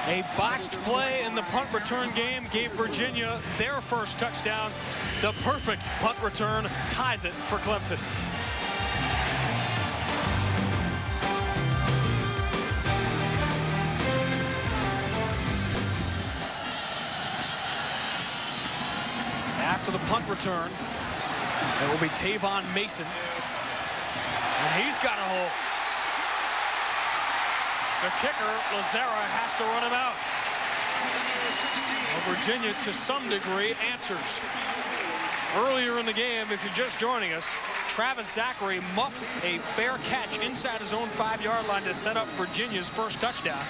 A botched play in the punt return game gave Virginia their first touchdown. The perfect punt return ties it for Clemson. After the punt return, it will be Tavon Mason. And he's got a hole. The kicker, Lazara, has to run him out. Well, Virginia, to some degree, answers. Earlier in the game, if you're just joining us, Travis Zachary muffed a fair catch inside his own 5-yard line to set up Virginia's first touchdown.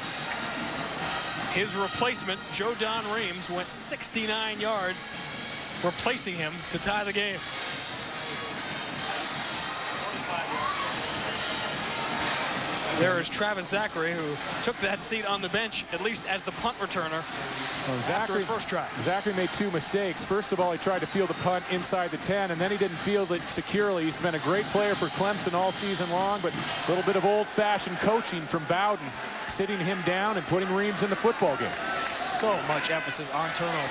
His replacement, Joe Don Reams, went 69 yards, replacing him to tie the game. There is Travis Zachary, who took that seat on the bench, at least as the punt returner, after his first try. Zachary made 2 mistakes. First of all, he tried to field the punt inside the 10, and then he didn't field it securely. He's been a great player for Clemson all season long, but a little bit of old-fashioned coaching from Bowden, sitting him down and putting Reams in the football game. So much emphasis on turnovers.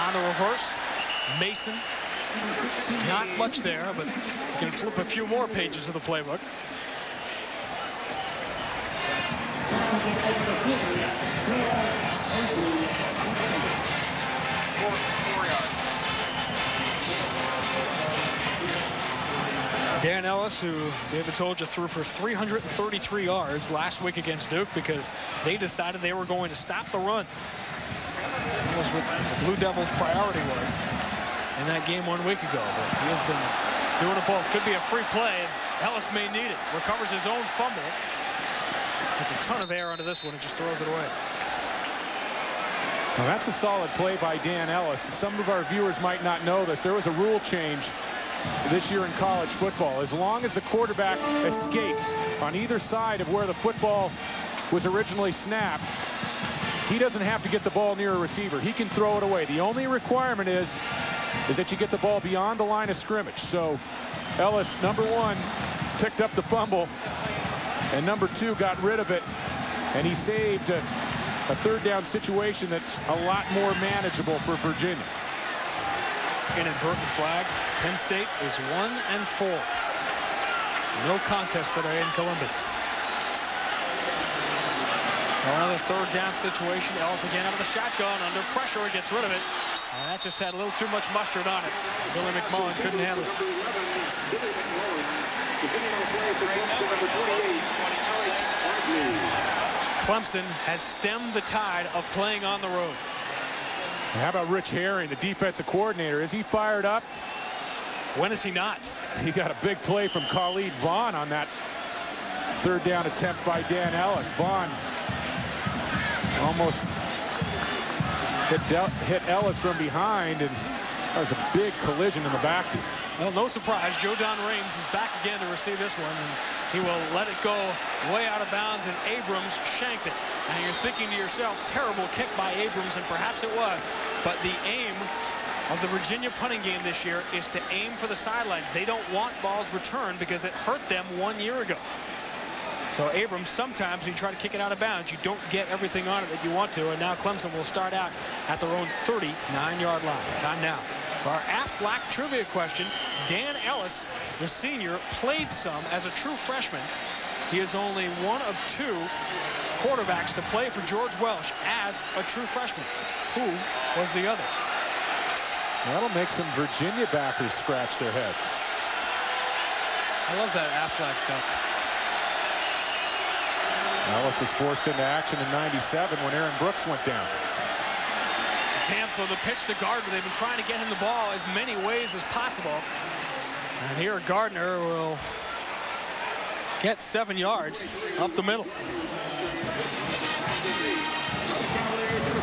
On the reverse, Mason. Not much there, but you can flip a few more pages of the playbook. Dan Ellis, who David told you threw for 333 yards last week against Duke because they decided they were going to stop the run. That was what the Blue Devils' priority was in that game 1 week ago. But he has been doing it both. Could be a free play, and Ellis may need it. Recovers his own fumble. Puts a ton of air onto this one and just throws it away. Well, that's a solid play by Dan Ellis. Some of our viewers might not know this. There was a rule change this year in college football. As long as the quarterback escapes on either side of where the football was originally snapped, he doesn't have to get the ball near a receiver. He can throw it away. The only requirement is that you get the ball beyond the line of scrimmage. So Ellis, number 1, picked up the fumble, and number 2 got rid of it, and he saved a 3rd down situation that's a lot more manageable for Virginia. Inadvertent flag. Penn State is 1-4. No contest today in Columbus. Another 3rd down situation. Ellis again out of the shotgun. Under pressure, he gets rid of it. And that just had a little too much mustard on it. Billy McMullen couldn't handle it. Clemson has stemmed the tide of playing on the road. How about Rich Herring, the defensive coordinator? Is he fired up? When is he not? He got a big play from Khalid Vaughn on that 3rd down attempt by Dan Ellis. Vaughn almost hit Ellis from behind, and that was a big collision in the backfield. Well, no surprise, Joe Don Reams is back again to receive this one, and he will let it go way out of bounds, and Abrams shanked it. And you're thinking to yourself, terrible kick by Abrams, and perhaps it was, but the aim of the Virginia punting game this year is to aim for the sidelines. They don't want balls returned because it hurt them 1 year ago. So Abrams, sometimes when you try to kick it out of bounds, you don't get everything on it that you want to, and now Clemson will start out at their own 39-yard line. Time now for our Aflac trivia question. Dan Ellis, the senior, played some as a true freshman. He is only one of 2 quarterbacks to play for George Welsh as a true freshman. Who was the other? That'll make some Virginia backers scratch their heads. I love that Aflac dunk. Ellis was forced into action in '97 when Aaron Brooks went down. Tansel, the pitch to Gardner. They've been trying to get him the ball as many ways as possible. And here Gardner will get 7 yards up the middle.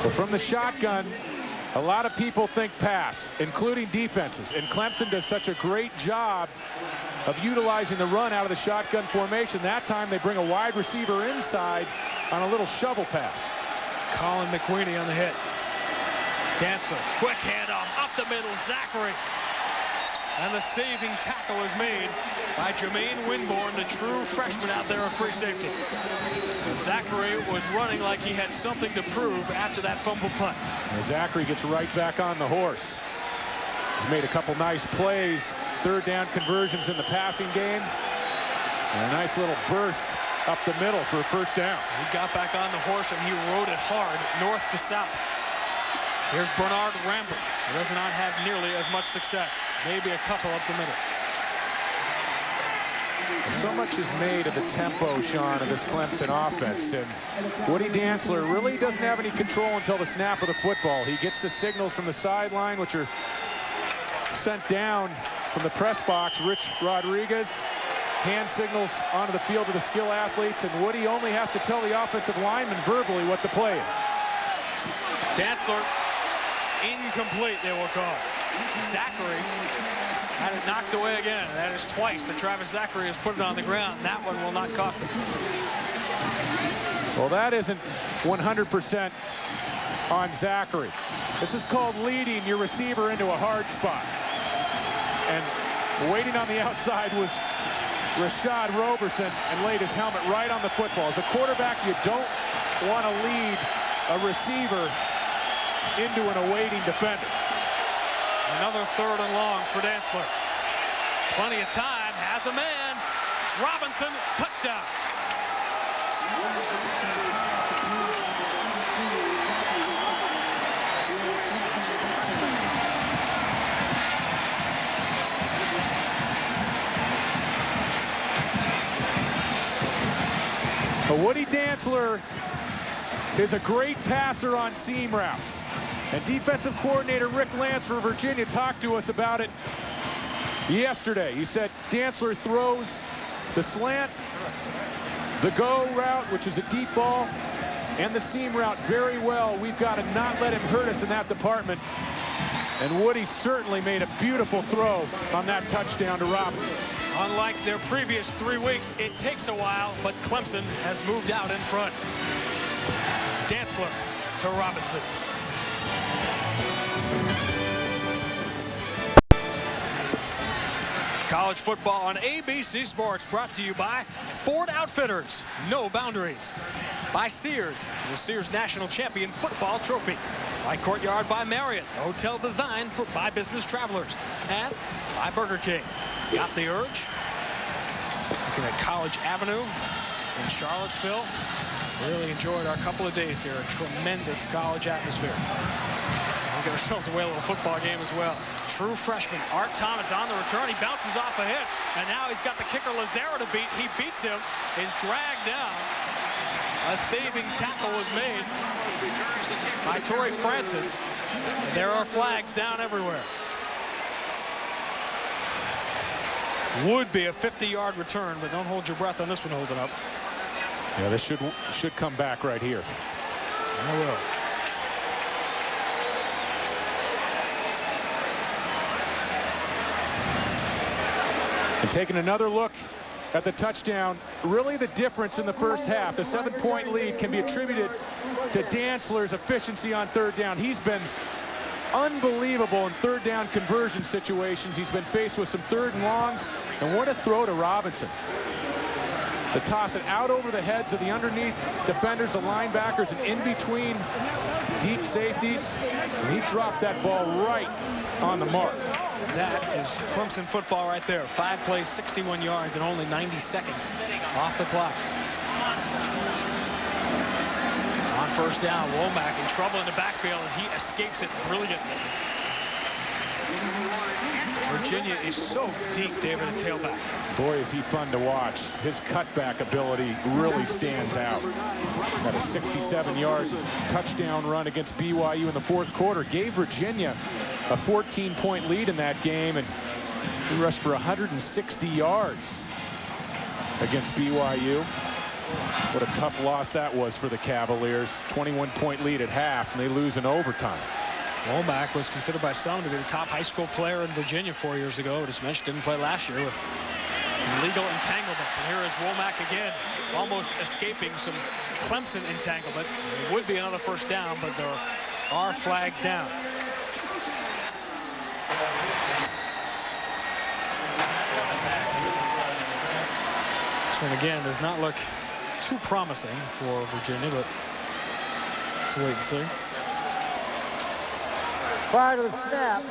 But from the shotgun, a lot of people think pass, including defenses. And Clemson does such a great job of utilizing the run out of the shotgun formation. That time they bring a wide receiver inside on a little shovel pass. Colin McQueenie on the hit. Dancer, quick handoff up the middle, Zachary. And the saving tackle is made by Jermaine Winborn, the true freshman out there at free safety. And Zachary was running like he had something to prove after that fumble punt. And Zachary gets right back on the horse. He's made a couple nice plays, 3rd down conversions in the passing game, and a nice little burst up the middle for a 1st down. He got back on the horse and he rode it hard north to south. Here's Bernard Rambert. He does not have nearly as much success. Maybe a couple up the middle. So much is made of the tempo, Sean, of this Clemson offense. And Woody Dantzler really doesn't have any control until the snap of the football. He gets the signals from the sideline, which are sent down from the press box. Rich Rodriguez hand signals onto the field to the skill athletes, and Woody only has to tell the offensive lineman verbally what the play is. Dantzler, incomplete, they will call. Zachary had it knocked away again. That is twice that Travis Zachary has put it on the ground. That one will not cost him. Well, that isn't 100% on Zachary. This is called leading your receiver into a hard spot. And waiting on the outside was Rashad Roberson and laid his helmet right on the football. As a quarterback, you don't want to lead a receiver into an awaiting defender. Another 3rd and long for Dantzler. Plenty of time, has a man. Robinson, touchdown. But Woody Dantzler is a great passer on seam routes. And defensive coordinator Rick Lance for Virginia talked to us about it yesterday. He said Dantzler throws the slant, the go route, which is a deep ball, and the seam route very well. We've got to not let him hurt us in that department. And Woody certainly made a beautiful throw on that touchdown to Robinson. Unlike their previous 3 weeks, it takes a while, but Clemson has moved out in front. Dantzler to Robinson. College football on ABC Sports, brought to you by Ford Outfitters, no boundaries. By Sears, the Sears National Champion Football Trophy. By Courtyard by Marriott, hotel designed by business travelers. And by Burger King. Got the urge? Looking at College Avenue in Charlottesville. Really enjoyed our couple of days here. A tremendous college atmosphere. We'll get ourselves a whale of a football game as well. True freshman Art Thomas on the return. He bounces off a hit, and now he's got the kicker Lazaro to beat. He beats him, is dragged down. A saving tackle was made by Torrey Francis. And there are flags down everywhere. Would be a 50-yard return, but don't hold your breath on this one holding up. Yeah, this should come back right here. I will. And taking another look at the touchdown, really the difference in the first half. The 7-point lead can be attributed to Dantzler's efficiency on 3rd down. He's been unbelievable in 3rd down conversion situations. He's been faced with some 3rd and longs, and what a throw to Robinson. To toss it out over the heads of the underneath defenders, the linebackers, and in between deep safeties. And he dropped that ball right on the mark. That is Clemson football right there. 5 plays, 61 yards, and only 90 seconds off the clock. On 1st down, Womack in trouble in the backfield, and he escapes it brilliantly. Virginia is so deep, David, at tailback. Boy, is he fun to watch. His cutback ability really stands out. Got a 67-yard touchdown run against BYU in the 4th quarter. Gave Virginia a 14-point lead in that game, and he rushed for 160 yards against BYU. What a tough loss that was for the Cavaliers. 21-point lead at half, and they lose in overtime. Womack was considered by some to be the top high school player in Virginia 4 years ago. Just mentioned, didn't play last year with some legal entanglements. And here is Womack again, almost escaping some Clemson entanglements. It would be another 1st down, but there are flags down. This one again does not look too promising for Virginia, but let's wait and see. Prior to the snap,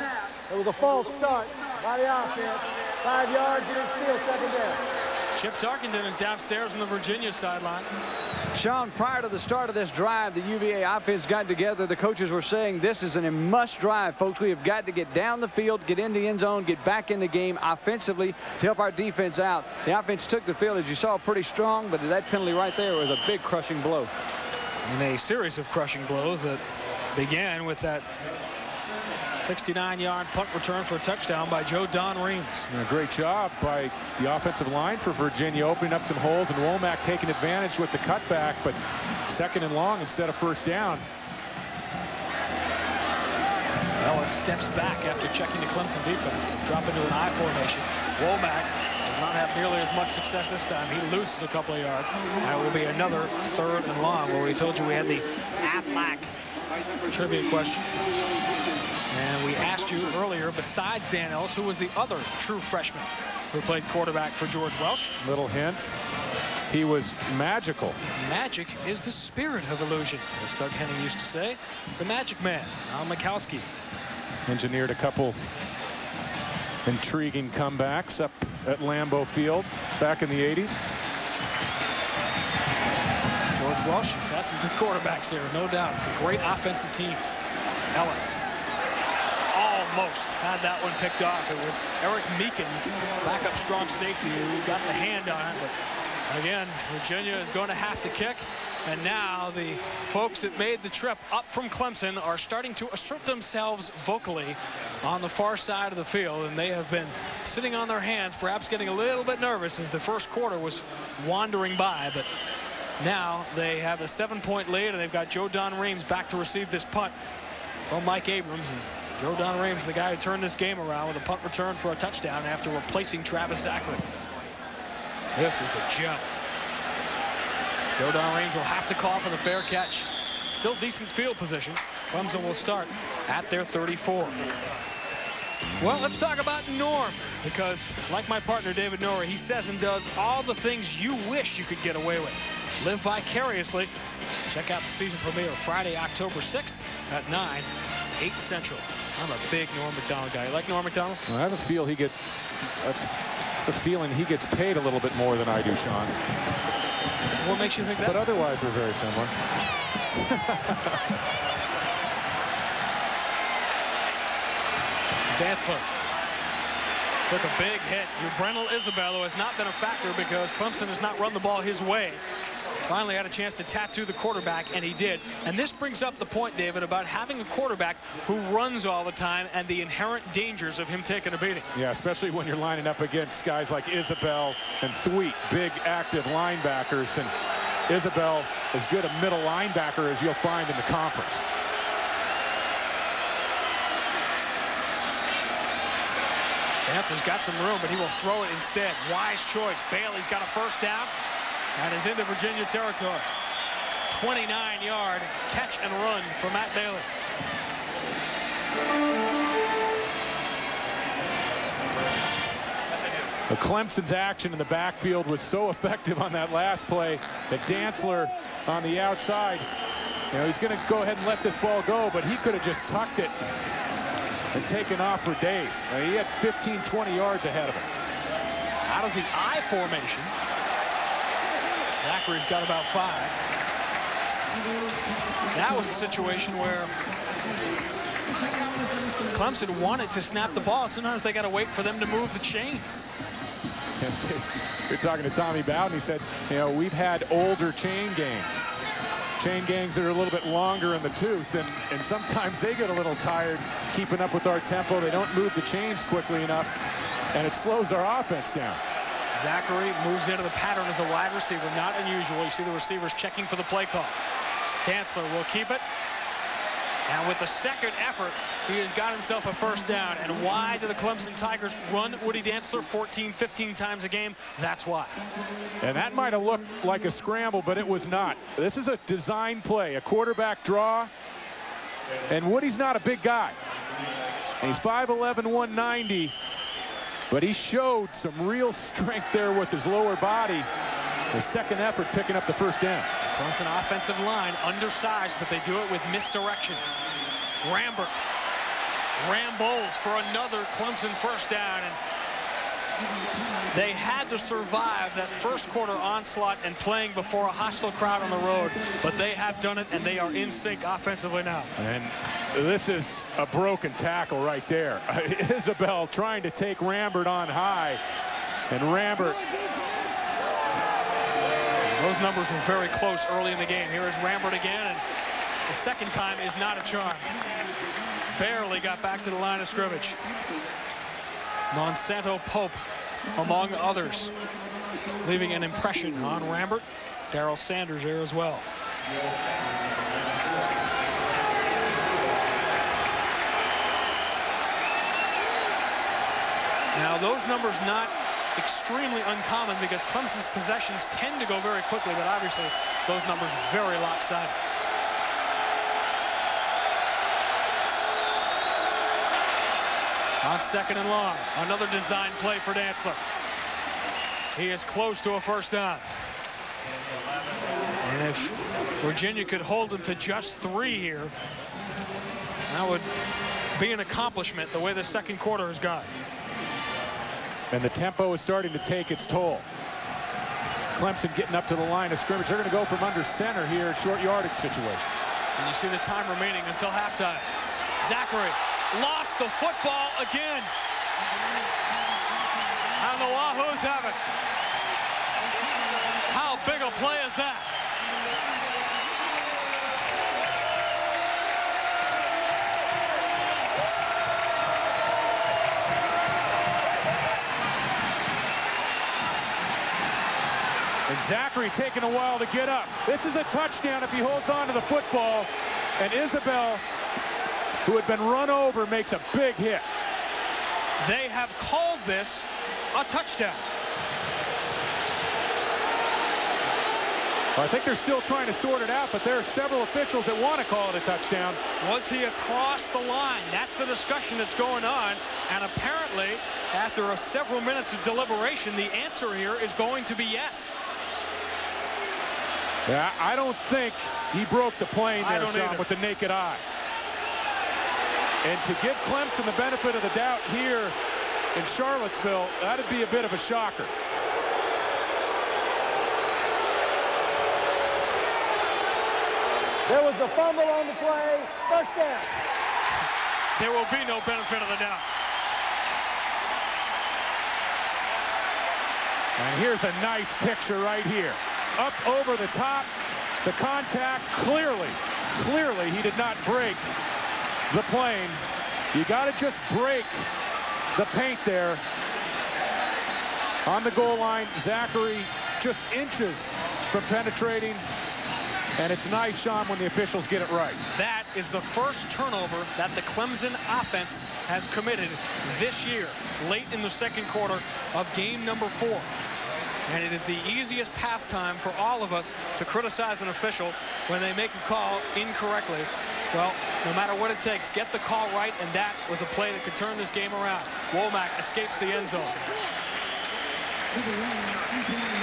it was a false start by the offense. 5 yards, and it's still 2nd down. Chip Tarkington is downstairs on the Virginia sideline. Sean, prior to the start of this drive, the UVA offense got together. The coaches were saying this is a must drive, folks. We have got to get down the field, get in the end zone, get back in the game offensively to help our defense out. The offense took the field, as you saw, pretty strong, but that penalty right there was a big crushing blow. And a series of crushing blows that began with that 69-yard punt return for a touchdown by Joe Don Reams. A great job by the offensive line for Virginia, opening up some holes, and Womack taking advantage with the cutback, but second and long instead of first down. Ellis steps back after checking the Clemson defense. Drop into an I formation. Womack does not have nearly as much success this time. He loses a couple of yards. And it will be another third and long, where we told you we had the Aflac trivia question. And we asked you earlier, besides Dan Ellis, who was the other true freshman who played quarterback for George Welsh? Little hint, he was magical. Magic is the spirit of illusion, as Doug Henning used to say. The Magic Man, Al Mikowski. Engineered a couple intriguing comebacks up at Lambeau Field back in the 80s. George Welsh has had some good quarterbacks there, no doubt. Some great offensive teams. Ellis almost had that one picked off. It was Eric Meekins, backup strong safety, who got the hand on it. But again, Virginia is going to have to kick. And now the folks that made the trip up from Clemson are starting to assert themselves vocally on the far side of the field. And they have been sitting on their hands, perhaps getting a little bit nervous as the first quarter was wandering by. But now they have a 7-point lead, and they've got Joe Don Reams back to receive this punt from Mike Abrams. And Joe Don Reams, the guy who turned this game around with a punt return for a touchdown after replacing Travis Zachary. This is a gem. Joe Don Reams will have to call for the fair catch. Still decent field position. Clemson will start at their 34. Well, let's talk about Norm, because like my partner David Norrie, he says and does all the things you wish you could get away with. Live vicariously. Check out the season premiere Friday, October 6th at 9, 8 Central. I'm a big Norm Macdonald guy. You like Norm Macdonald? Well, I have a feeling he gets paid a little bit more than I do, Sean. What makes you think that? But otherwise, we're very similar. Dantzler took a big hit. Brendel Isabel has not been a factor because Clemson has not run the ball his way. Finally had a chance to tattoo the quarterback, and he did. And this brings up the point, David, about having a quarterback who runs all the time and the inherent dangers of him taking a beating. Yeah, especially when you're lining up against guys like Isabel and Thweet, big active linebackers. And Isabel as good a middle linebacker as you'll find in the conference. Dantzler's got some room, but he will throw it instead. Wise choice. Bailey's got a first down and is into Virginia territory. 29-yard catch and run for Matt Bailey. The Clemson's action in the backfield was so effective on that last play that Dantzler on the outside, he's going to go ahead and let this ball go, but he could have just tucked it and taken off for days. He had 15, 20 yards ahead of him. Out of the I formation, Zachary's got about 5. That was a situation where Clemson wanted to snap the ball. Sometimes they got to wait for them to move the chains. You're talking to Tommy Bowden. He said, we've had older chain gangs. Chain gangs that are a little bit longer in the tooth, and sometimes they get a little tired keeping up with our tempo. They don't move the chains quickly enough, and it slows our offense down. Zachary moves into the pattern as a wide receiver. Not unusual. You see the receivers checking for the play call. Dantzler will keep it. And with the second effort, he has got himself a first down. And why do the Clemson Tigers run Woody Dantzler 14, 15 times a game? That's why. And that might have looked like a scramble, but it was not. This is a design play, a quarterback draw. And Woody's not a big guy. And he's 5'11", 190. But he showed some real strength there with his lower body. The second effort picking up the first down. Clemson offensive line undersized, but they do it with misdirection. Rambert rambles for another Clemson first down, and They had to survive that first quarter onslaught and playing before a hostile crowd on the road, but they have done it, and they are in sync offensively now. And this is a broken tackle right there. Isabel trying to take Rambert on high, and Rambert. Those numbers were very close early in the game. Here is Rambert again, and the second time is not a charm. Barely got back to the line of scrimmage. Monsanto Pope, among others, leaving an impression on Rambert. Darrell Sanders there as well. Now those numbers not extremely uncommon because Clemson's possessions tend to go very quickly, but obviously those numbers very lopsided. On second and long, another design play for Dantzler. He is close to a first down. And if Virginia could hold him to just 3 here, that would be an accomplishment the way the second quarter has gone. And the tempo is starting to take its toll. Clemson getting up to the line of scrimmage. They're going to go from under center here, short yardage situation. And you see the time remaining until halftime. Zachary lost the football again. And the Wahoos have it. How big a play is that? And Zachary taking a while to get up. This is a touchdown if he holds on to the football. And Isabel, who had been run over, makes a big hit. They have called this a touchdown. I think they're still trying to sort it out, but there are several officials that want to call it a touchdown. Was he across the line? That's the discussion that's going on. And apparently, after several minutes of deliberation, the answer here is going to be yes. Yeah, I don't think he broke the plane there, Sean, with the naked eye. And to give Clemson the benefit of the doubt here in Charlottesville, that'd be a bit of a shocker. There was a fumble on the play. First down. There will be no benefit of the doubt. And here's a nice picture right here. Up over the top, the contact, clearly he did not break the plane. You got to just break the paint there. On the goal line, Zachary just inches from penetrating. And it's nice, Sean, when the officials get it right. That is the first turnover that the Clemson offense has committed this year, late in the second quarter of game number 4. And it is the easiest pastime for all of us to criticize an official when they make a call incorrectly. Well, no matter what it takes, get the call right, and that was a play that could turn this game around. Womack escapes the end zone.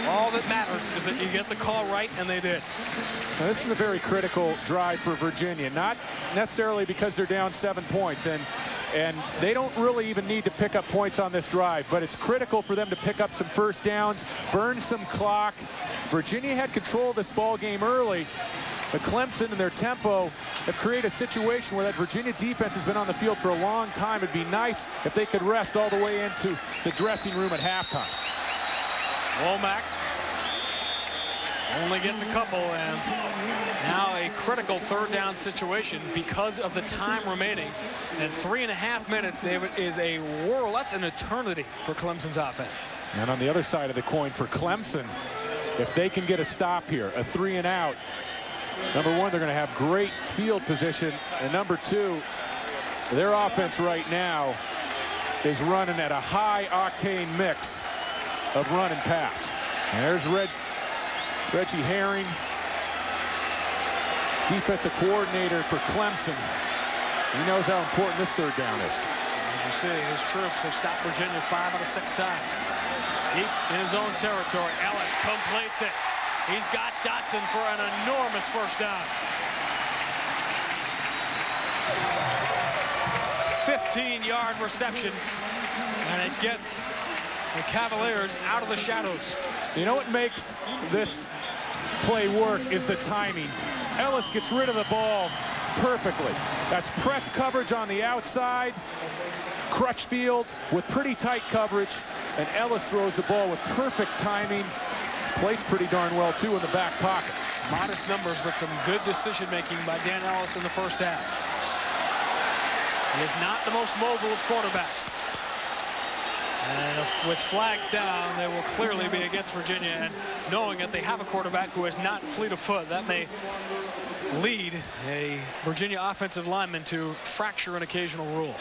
All that matters is that you get the call right, and they did. Now, this is a very critical drive for Virginia, not necessarily because they're down 7 points, and they don't really even need to pick up points on this drive, but it's critical for them to pick up some first downs, burn some clock. Virginia had control of this ball game early, but Clemson and their tempo have created a situation where that Virginia defense has been on the field for a long time. It'd be nice if they could rest all the way into the dressing room at halftime. Womack only gets a couple, and now a critical third down situation because of the time remaining. And 3.5 minutes, David, is a whirl. That's an eternity for Clemson's offense. And on the other side of the coin for Clemson, if they can get a stop here, a 3 and out, number one, they're going to have great field position, and number two, their offense right now is running at a high octane mix of run and pass. And there's Reggie Herring, defensive coordinator for Clemson. He knows how important this third down is. As you see, his troops have stopped Virginia 5 out of 6 times. Deep in his own territory, Ellis completes it. He's got Dotson for an enormous first down. 15-yard reception, and it gets the Cavaliers out of the shadows. You know what makes this play work is the timing. Ellis gets rid of the ball perfectly. That's press coverage on the outside. Crutchfield with pretty tight coverage, and Ellis throws the ball with perfect timing. Plays pretty darn well, too, in the back pocket. Modest numbers, but some good decision-making by Dan Ellis in the first half. He is not the most mobile of quarterbacks. And with flags down, they will clearly be against Virginia. And knowing that they have a quarterback who is not fleet of foot, that may lead a Virginia offensive lineman to fracture an occasional rule.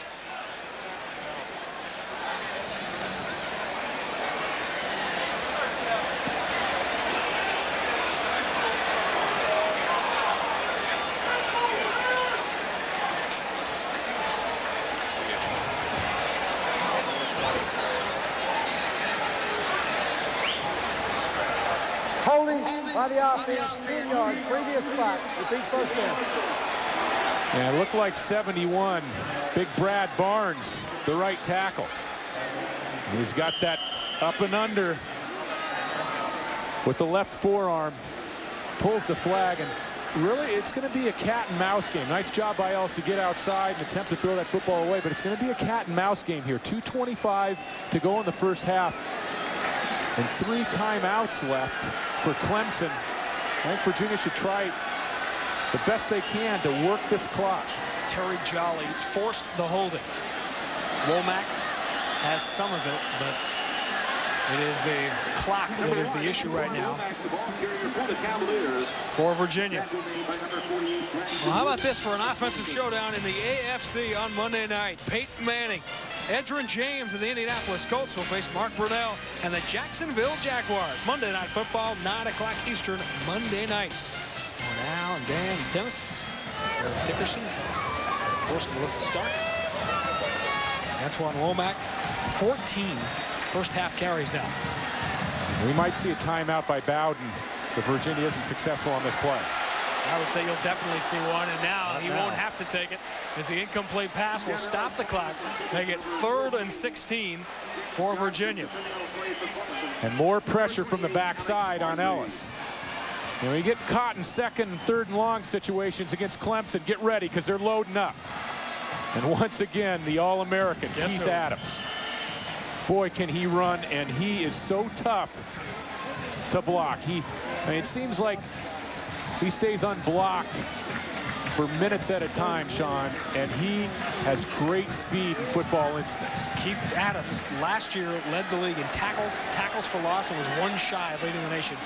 By the offense, 10 yards, previous spot, repeat first down. Yeah, it looked like 71. Big Brad Barnes, the right tackle. He's got that up and under with the left forearm. Pulls the flag, and really it's going to be a cat and mouse game. Nice job by Ellis to get outside and attempt to throw that football away, but it's going to be a cat and mouse game here. 2:25 to go in the first half, and 3 timeouts left for Clemson. I think Virginia should try the best they can to work this clock. Terry Jolly forced the holding. Womack has some of it, but it is the clock that is the issue right now for Virginia. Well, how about this for an offensive showdown in the AFC on Monday night? Peyton Manning, Edgerrin James of the Indianapolis Colts will face Mark Brunell and the Jacksonville Jaguars. Monday Night Football, 9 o'clock Eastern, Monday night. Well, Al and Dan and Dennis, Eric Dickerson, of course, Melissa Stark, Antoine Womack, 14 first half carries now. We might see a timeout by Bowden if Virginia isn't successful on this play. I would say you'll definitely see one, and now he won't have to take it as the incomplete pass will stop the clock. They get 3rd and 16 for Virginia. And more pressure from the backside on Ellis. You know, you get caught in 2nd and 3rd and long situations against Clemson, get ready because they're loading up. And once again, the All-American, Keith Adams. Boy, can he run, and he is so tough to block. I mean, it seems like he stays unblocked for minutes at a time, Sean, and he has great speed and football instincts. Keith Adams last year led the league in tackles for loss, and was 1 shy of leading the nation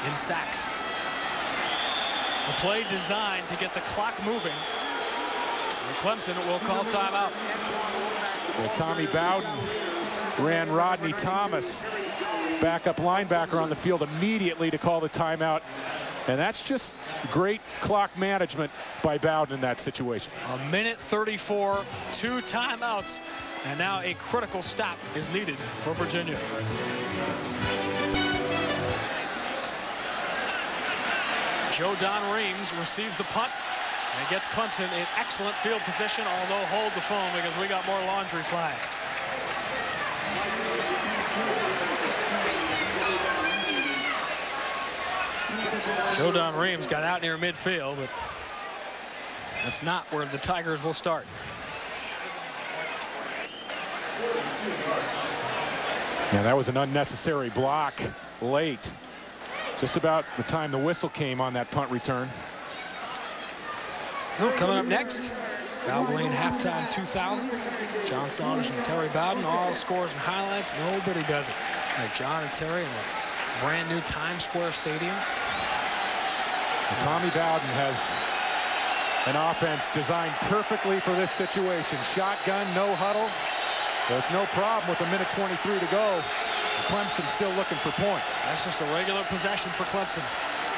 in sacks. A play designed to get the clock moving. And Clemson will call timeout. Well, Tommy Bowden ran Rodney Thomas, backup linebacker, on the field immediately to call the timeout. And that's just great clock management by Bowden in that situation. 1:34, 2 timeouts, and now a critical stop is needed for Virginia. Joe Don Reams receives the punt and gets Clemson in excellent field position, although hold the phone because we got more laundry flags. Joe Don Reams got out near midfield, but that's not where the Tigers will start. Yeah, that was an unnecessary block late. Just about the time the whistle came on that punt return. Well, coming up next, Valvoline Halftime 2000. John Saunders and Terry Bowden, all the scores and highlights. Nobody does it like John and Terry in the brand new Times Square Stadium. Tommy Bowden has an offense designed perfectly for this situation. Shotgun, no huddle. There's no problem with 1:23 to go. Clemson still looking for points. That's just a regular possession for Clemson.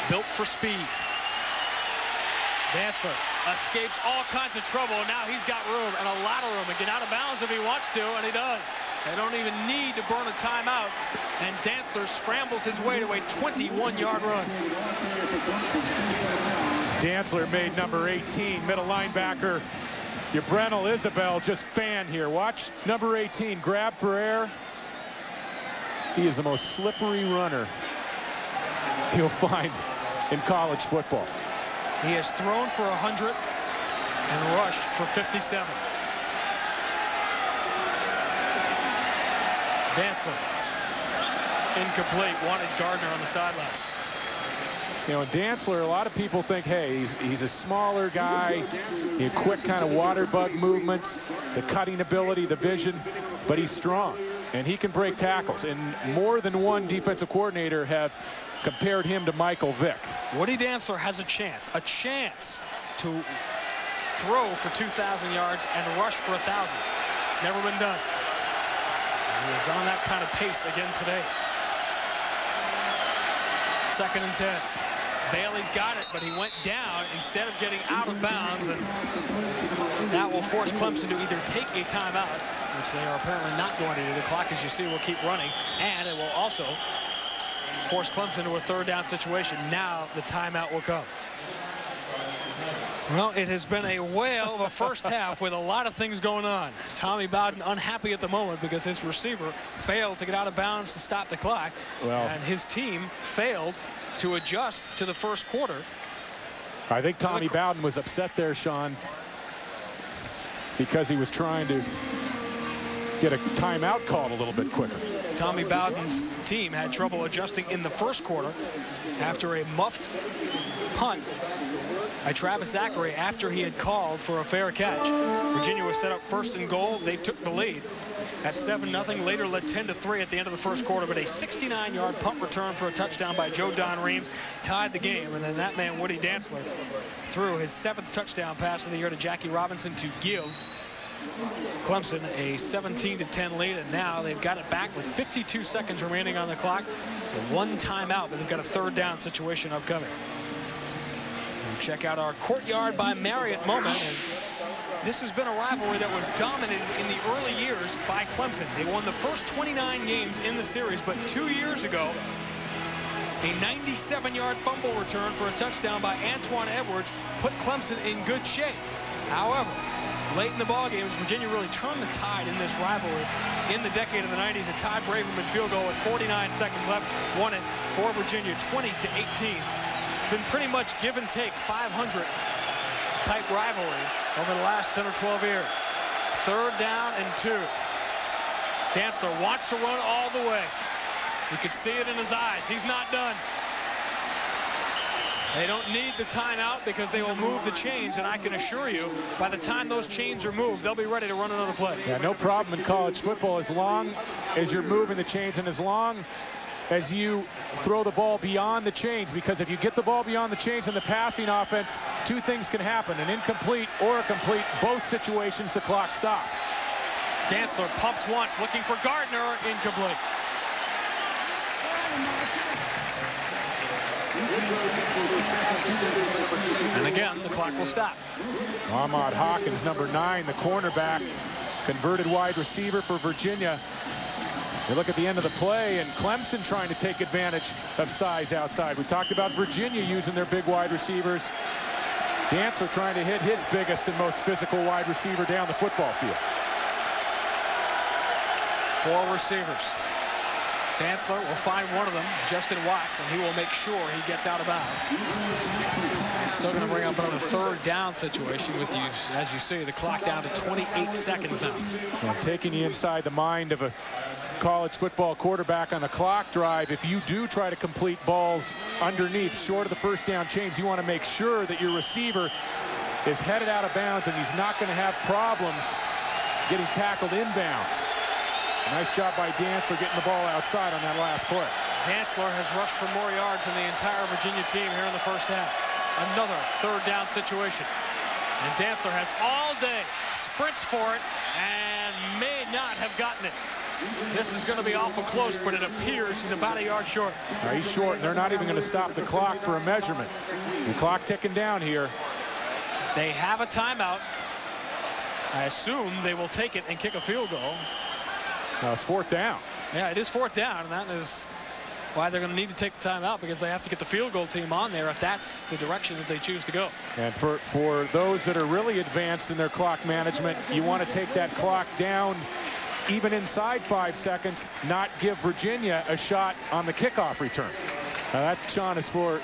Built for speed. Dantzler escapes all kinds of trouble. Now he's got room, and a lot of room, and get out of bounds if he wants to, and he does. They don't even need to burn a timeout, and Dantzler scrambles his way to a 21-yard run. Dantzler made number 18, middle linebacker. Yabrenel Isabel just fan here. Watch number 18 grab for air. He is the most slippery runner you'll find in college football. He has thrown for 100 and rushed for 57. Dantzler. Incomplete. Wanted Gardner on the sideline. You know, Dantzler, a lot of people think, hey, he's a smaller guy, quick kind of water bug movements, the cutting ability, the vision, but he's strong, and he can break tackles. And more than one defensive coordinator have compared him to Michael Vick. Woody Dantzler has a chance to throw for 2,000 yards and rush for 1,000. It's never been done. He is on that kind of pace again today. 2nd and 10. Bailey's got it, but he went down instead of getting out of bounds, and that will force Clemson to either take a timeout, which they are apparently not going to do. The clock, as you see, will keep running, and it will also force Clemson to a 3rd down situation. Now the timeout will come. Well, it has been a whale of a first half with a lot of things going on. Tommy Bowden unhappy at the moment because his receiver failed to get out of bounds to stop the clock. Well, and his team failed to adjust to the first quarter. I think Tommy Bowden was upset there, Sean, because he was trying to get a timeout called a little bit quicker. Tommy Bowden's team had trouble adjusting in the first quarter after a muffed punt by Travis Zachary after he had called for a fair catch. Virginia was set up 1st and goal. They took the lead at 7-0. Later led 10-3 at the end of the first quarter, but a 69-yard punt return for a touchdown by Joe Don Reams tied the game. And then that man, Woody Dantzler, threw his 7th touchdown pass of the year to Jackie Robinson to give Clemson a 17-10 lead, and now they've got it back with 52 seconds remaining on the clock. One timeout, but they've got a 3rd down situation upcoming. We'll check out our Courtyard by Marriott moment. And this has been a rivalry that was dominated in the early years by Clemson. They won the first 29 games in the series, but 2 years ago, a 97-yard fumble return for a touchdown by Antoine Edwards put Clemson in good shape. However, late in the ballgame, Virginia really turned the tide in this rivalry. In the decade of the 90s, a Todd Braverman field goal with 49 seconds left won it for Virginia 20-18. It's been pretty much give and take 500 type rivalry over the last 10 or 12 years. 3rd down and 2. Dantzler wants to run all the way. You could see it in his eyes. He's not done. They don't need the timeout because they will move the chains, and I can assure you, by the time those chains are moved, they'll be ready to run another play. Yeah, no problem in college football as long as you're moving the chains and as long as you throw the ball beyond the chains, because if you get the ball beyond the chains in the passing offense, 2 things can happen: an incomplete or a complete. Both situations, the clock stops. Dantzler pumps once, looking for Gardner, incomplete. And again, the clock will stop. Ahmad Hawkins, number 9, the cornerback, converted wide receiver for Virginia. You look at the end of the play, and Clemson trying to take advantage of size outside. We talked about Virginia using their big wide receivers. Dantzler trying to hit his biggest and most physical wide receiver down the football field. 4 receivers. Dantzler will find one of them, Justin Watts, and he will make sure he gets out of bounds. He's still going to bring up another 3rd down situation with you, as you see, the clock down to 28 seconds now. And taking you inside the mind of a college football quarterback on a clock drive, if you do try to complete balls underneath, short of the 1st down chains, you want to make sure that your receiver is headed out of bounds and he's not going to have problems getting tackled inbounds. Nice job by Dantzler getting the ball outside on that last play. Dantzler has rushed for more yards than the entire Virginia team here in the first half. Another 3rd down situation. And Dantzler has all day, sprints for it, and may not have gotten it. This is going to be awful close, but it appears he's about a yard short. He's short, and they're not even going to stop the clock for a measurement. The clock ticking down here. They have a timeout. I assume they will take it and kick a field goal. Now it's 4th down. Yeah, it is 4th down, and that is why they're going to need to take the timeout, because they have to get the field goal team on there if that's the direction that they choose to go. And for those that are really advanced in their clock management, you want to take that clock down even inside 5 seconds, not give Virginia a shot on the kickoff return. That, Sean, is for,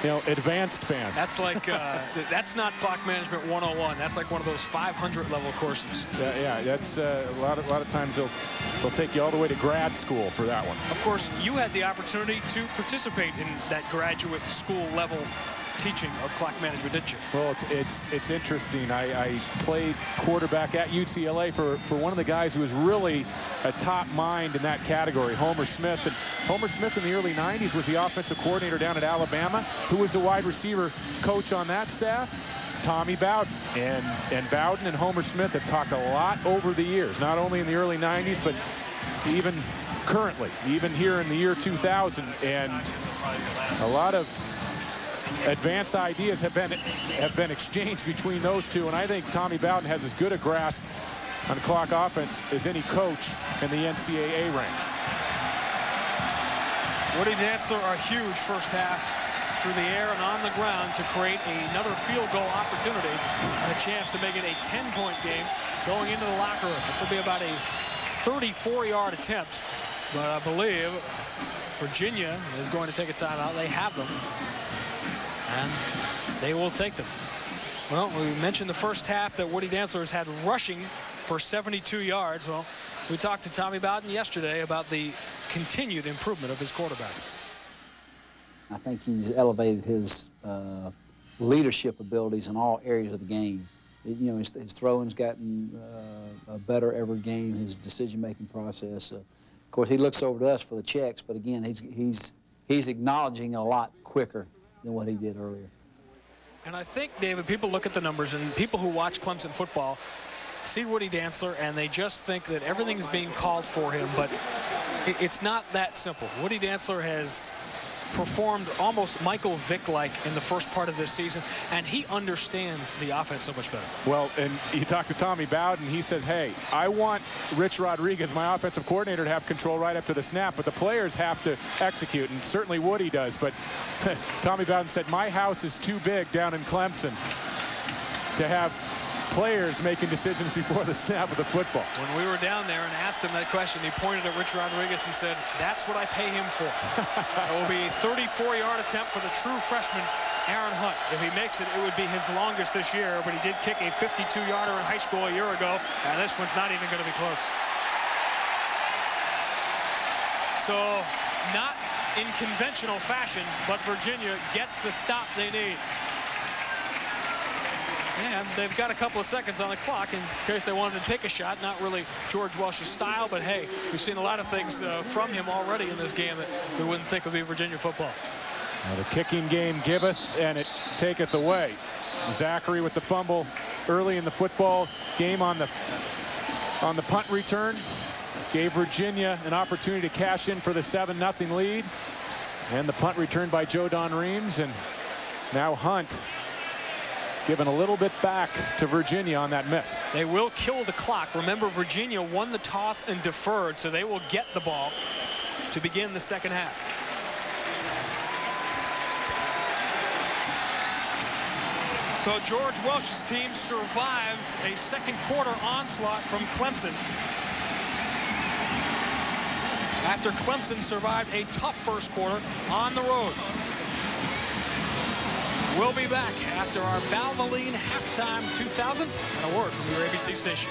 you know, advanced fans. That's like, that's not clock management 101. That's like one of those 500 level courses. Yeah, that's a lot of times they'll take you all the way to grad school for that one. Of course, you had the opportunity to participate in that graduate school level teaching of clock management, didn't you? Well, it's interesting. I played quarterback at UCLA for one of the guys who was really a top mind in that category, Homer Smith. And Homer Smith in the early 90s was the offensive coordinator down at Alabama. Who was the wide receiver coach on that staff? Tommy Bowden. And Bowden and Homer Smith have talked a lot over the years, not only in the early 90s, but even currently, even here in the year 2000. And a lot of advanced ideas have been exchanged between those two, and I think Tommy Bowden has as good a grasp on clock offense as any coach in the NCAA ranks. Woody Dantzler, a huge first half through the air and on the ground to create another field goal opportunity and a chance to make it a 10-point game going into the locker room. This will be about a 34-yard attempt, but I believe Virginia is going to take a timeout. They have them, and they will take them. Well, we mentioned the first half that Woody Dantzler has had rushing for 72 yards. Well, we talked to Tommy Bowden yesterday about the continued improvement of his quarterback. I think he's elevated his leadership abilities in all areas of the game. You know, his throwing's gotten better every game, his decision-making process. Of course, he looks over to us for the checks, but again, he's acknowledging a lot quicker than what he did earlier. And I think, David, people look at the numbers, and people who watch Clemson football see Woody Dantzler, and they just think that everything's being called for him, but it's not that simple. Woody Dantzler has performed almost Michael Vick-like in the first part of this season, and he understands the offense so much better. Well, and you talk to Tommy Bowden, he says, hey, I want Rich Rodriguez, my offensive coordinator, to have control right up to the snap, but the players have to execute, and certainly Woody does. But Tommy Bowden said, my house is too big down in Clemson to have players making decisions before the snap of the football. When we were down there and asked him that question, he pointed at Rich Rodriguez and said, that's what I pay him for. It will be a 34-yard attempt for the true freshman, Aaron Hunt. If he makes it, it would be his longest this year, but he did kick a 52-yarder in high school a year ago, and this one's not even going to be close. So, not in conventional fashion, but Virginia gets the stop they need. And they've got a couple of seconds on the clock in case they wanted to take a shot. Not really George Welsh's style, but hey, we've seen a lot of things from him already in this game that we wouldn't think would be Virginia football. Now the kicking game giveth and it taketh away. Zachary with the fumble early in the football game on the punt return gave Virginia an opportunity to cash in for the 7-0 lead. And the punt return by Joe Don Reams, and now Hunt giving a little bit back to Virginia on that miss. They will kill the clock. Remember, Virginia won the toss and deferred, so they will get the ball to begin the second half. So George Welsh's team survives a second quarter onslaught from Clemson, after Clemson survived a tough first quarter on the road. We'll be back after our Valvoline halftime 2000 and a word from your ABC station.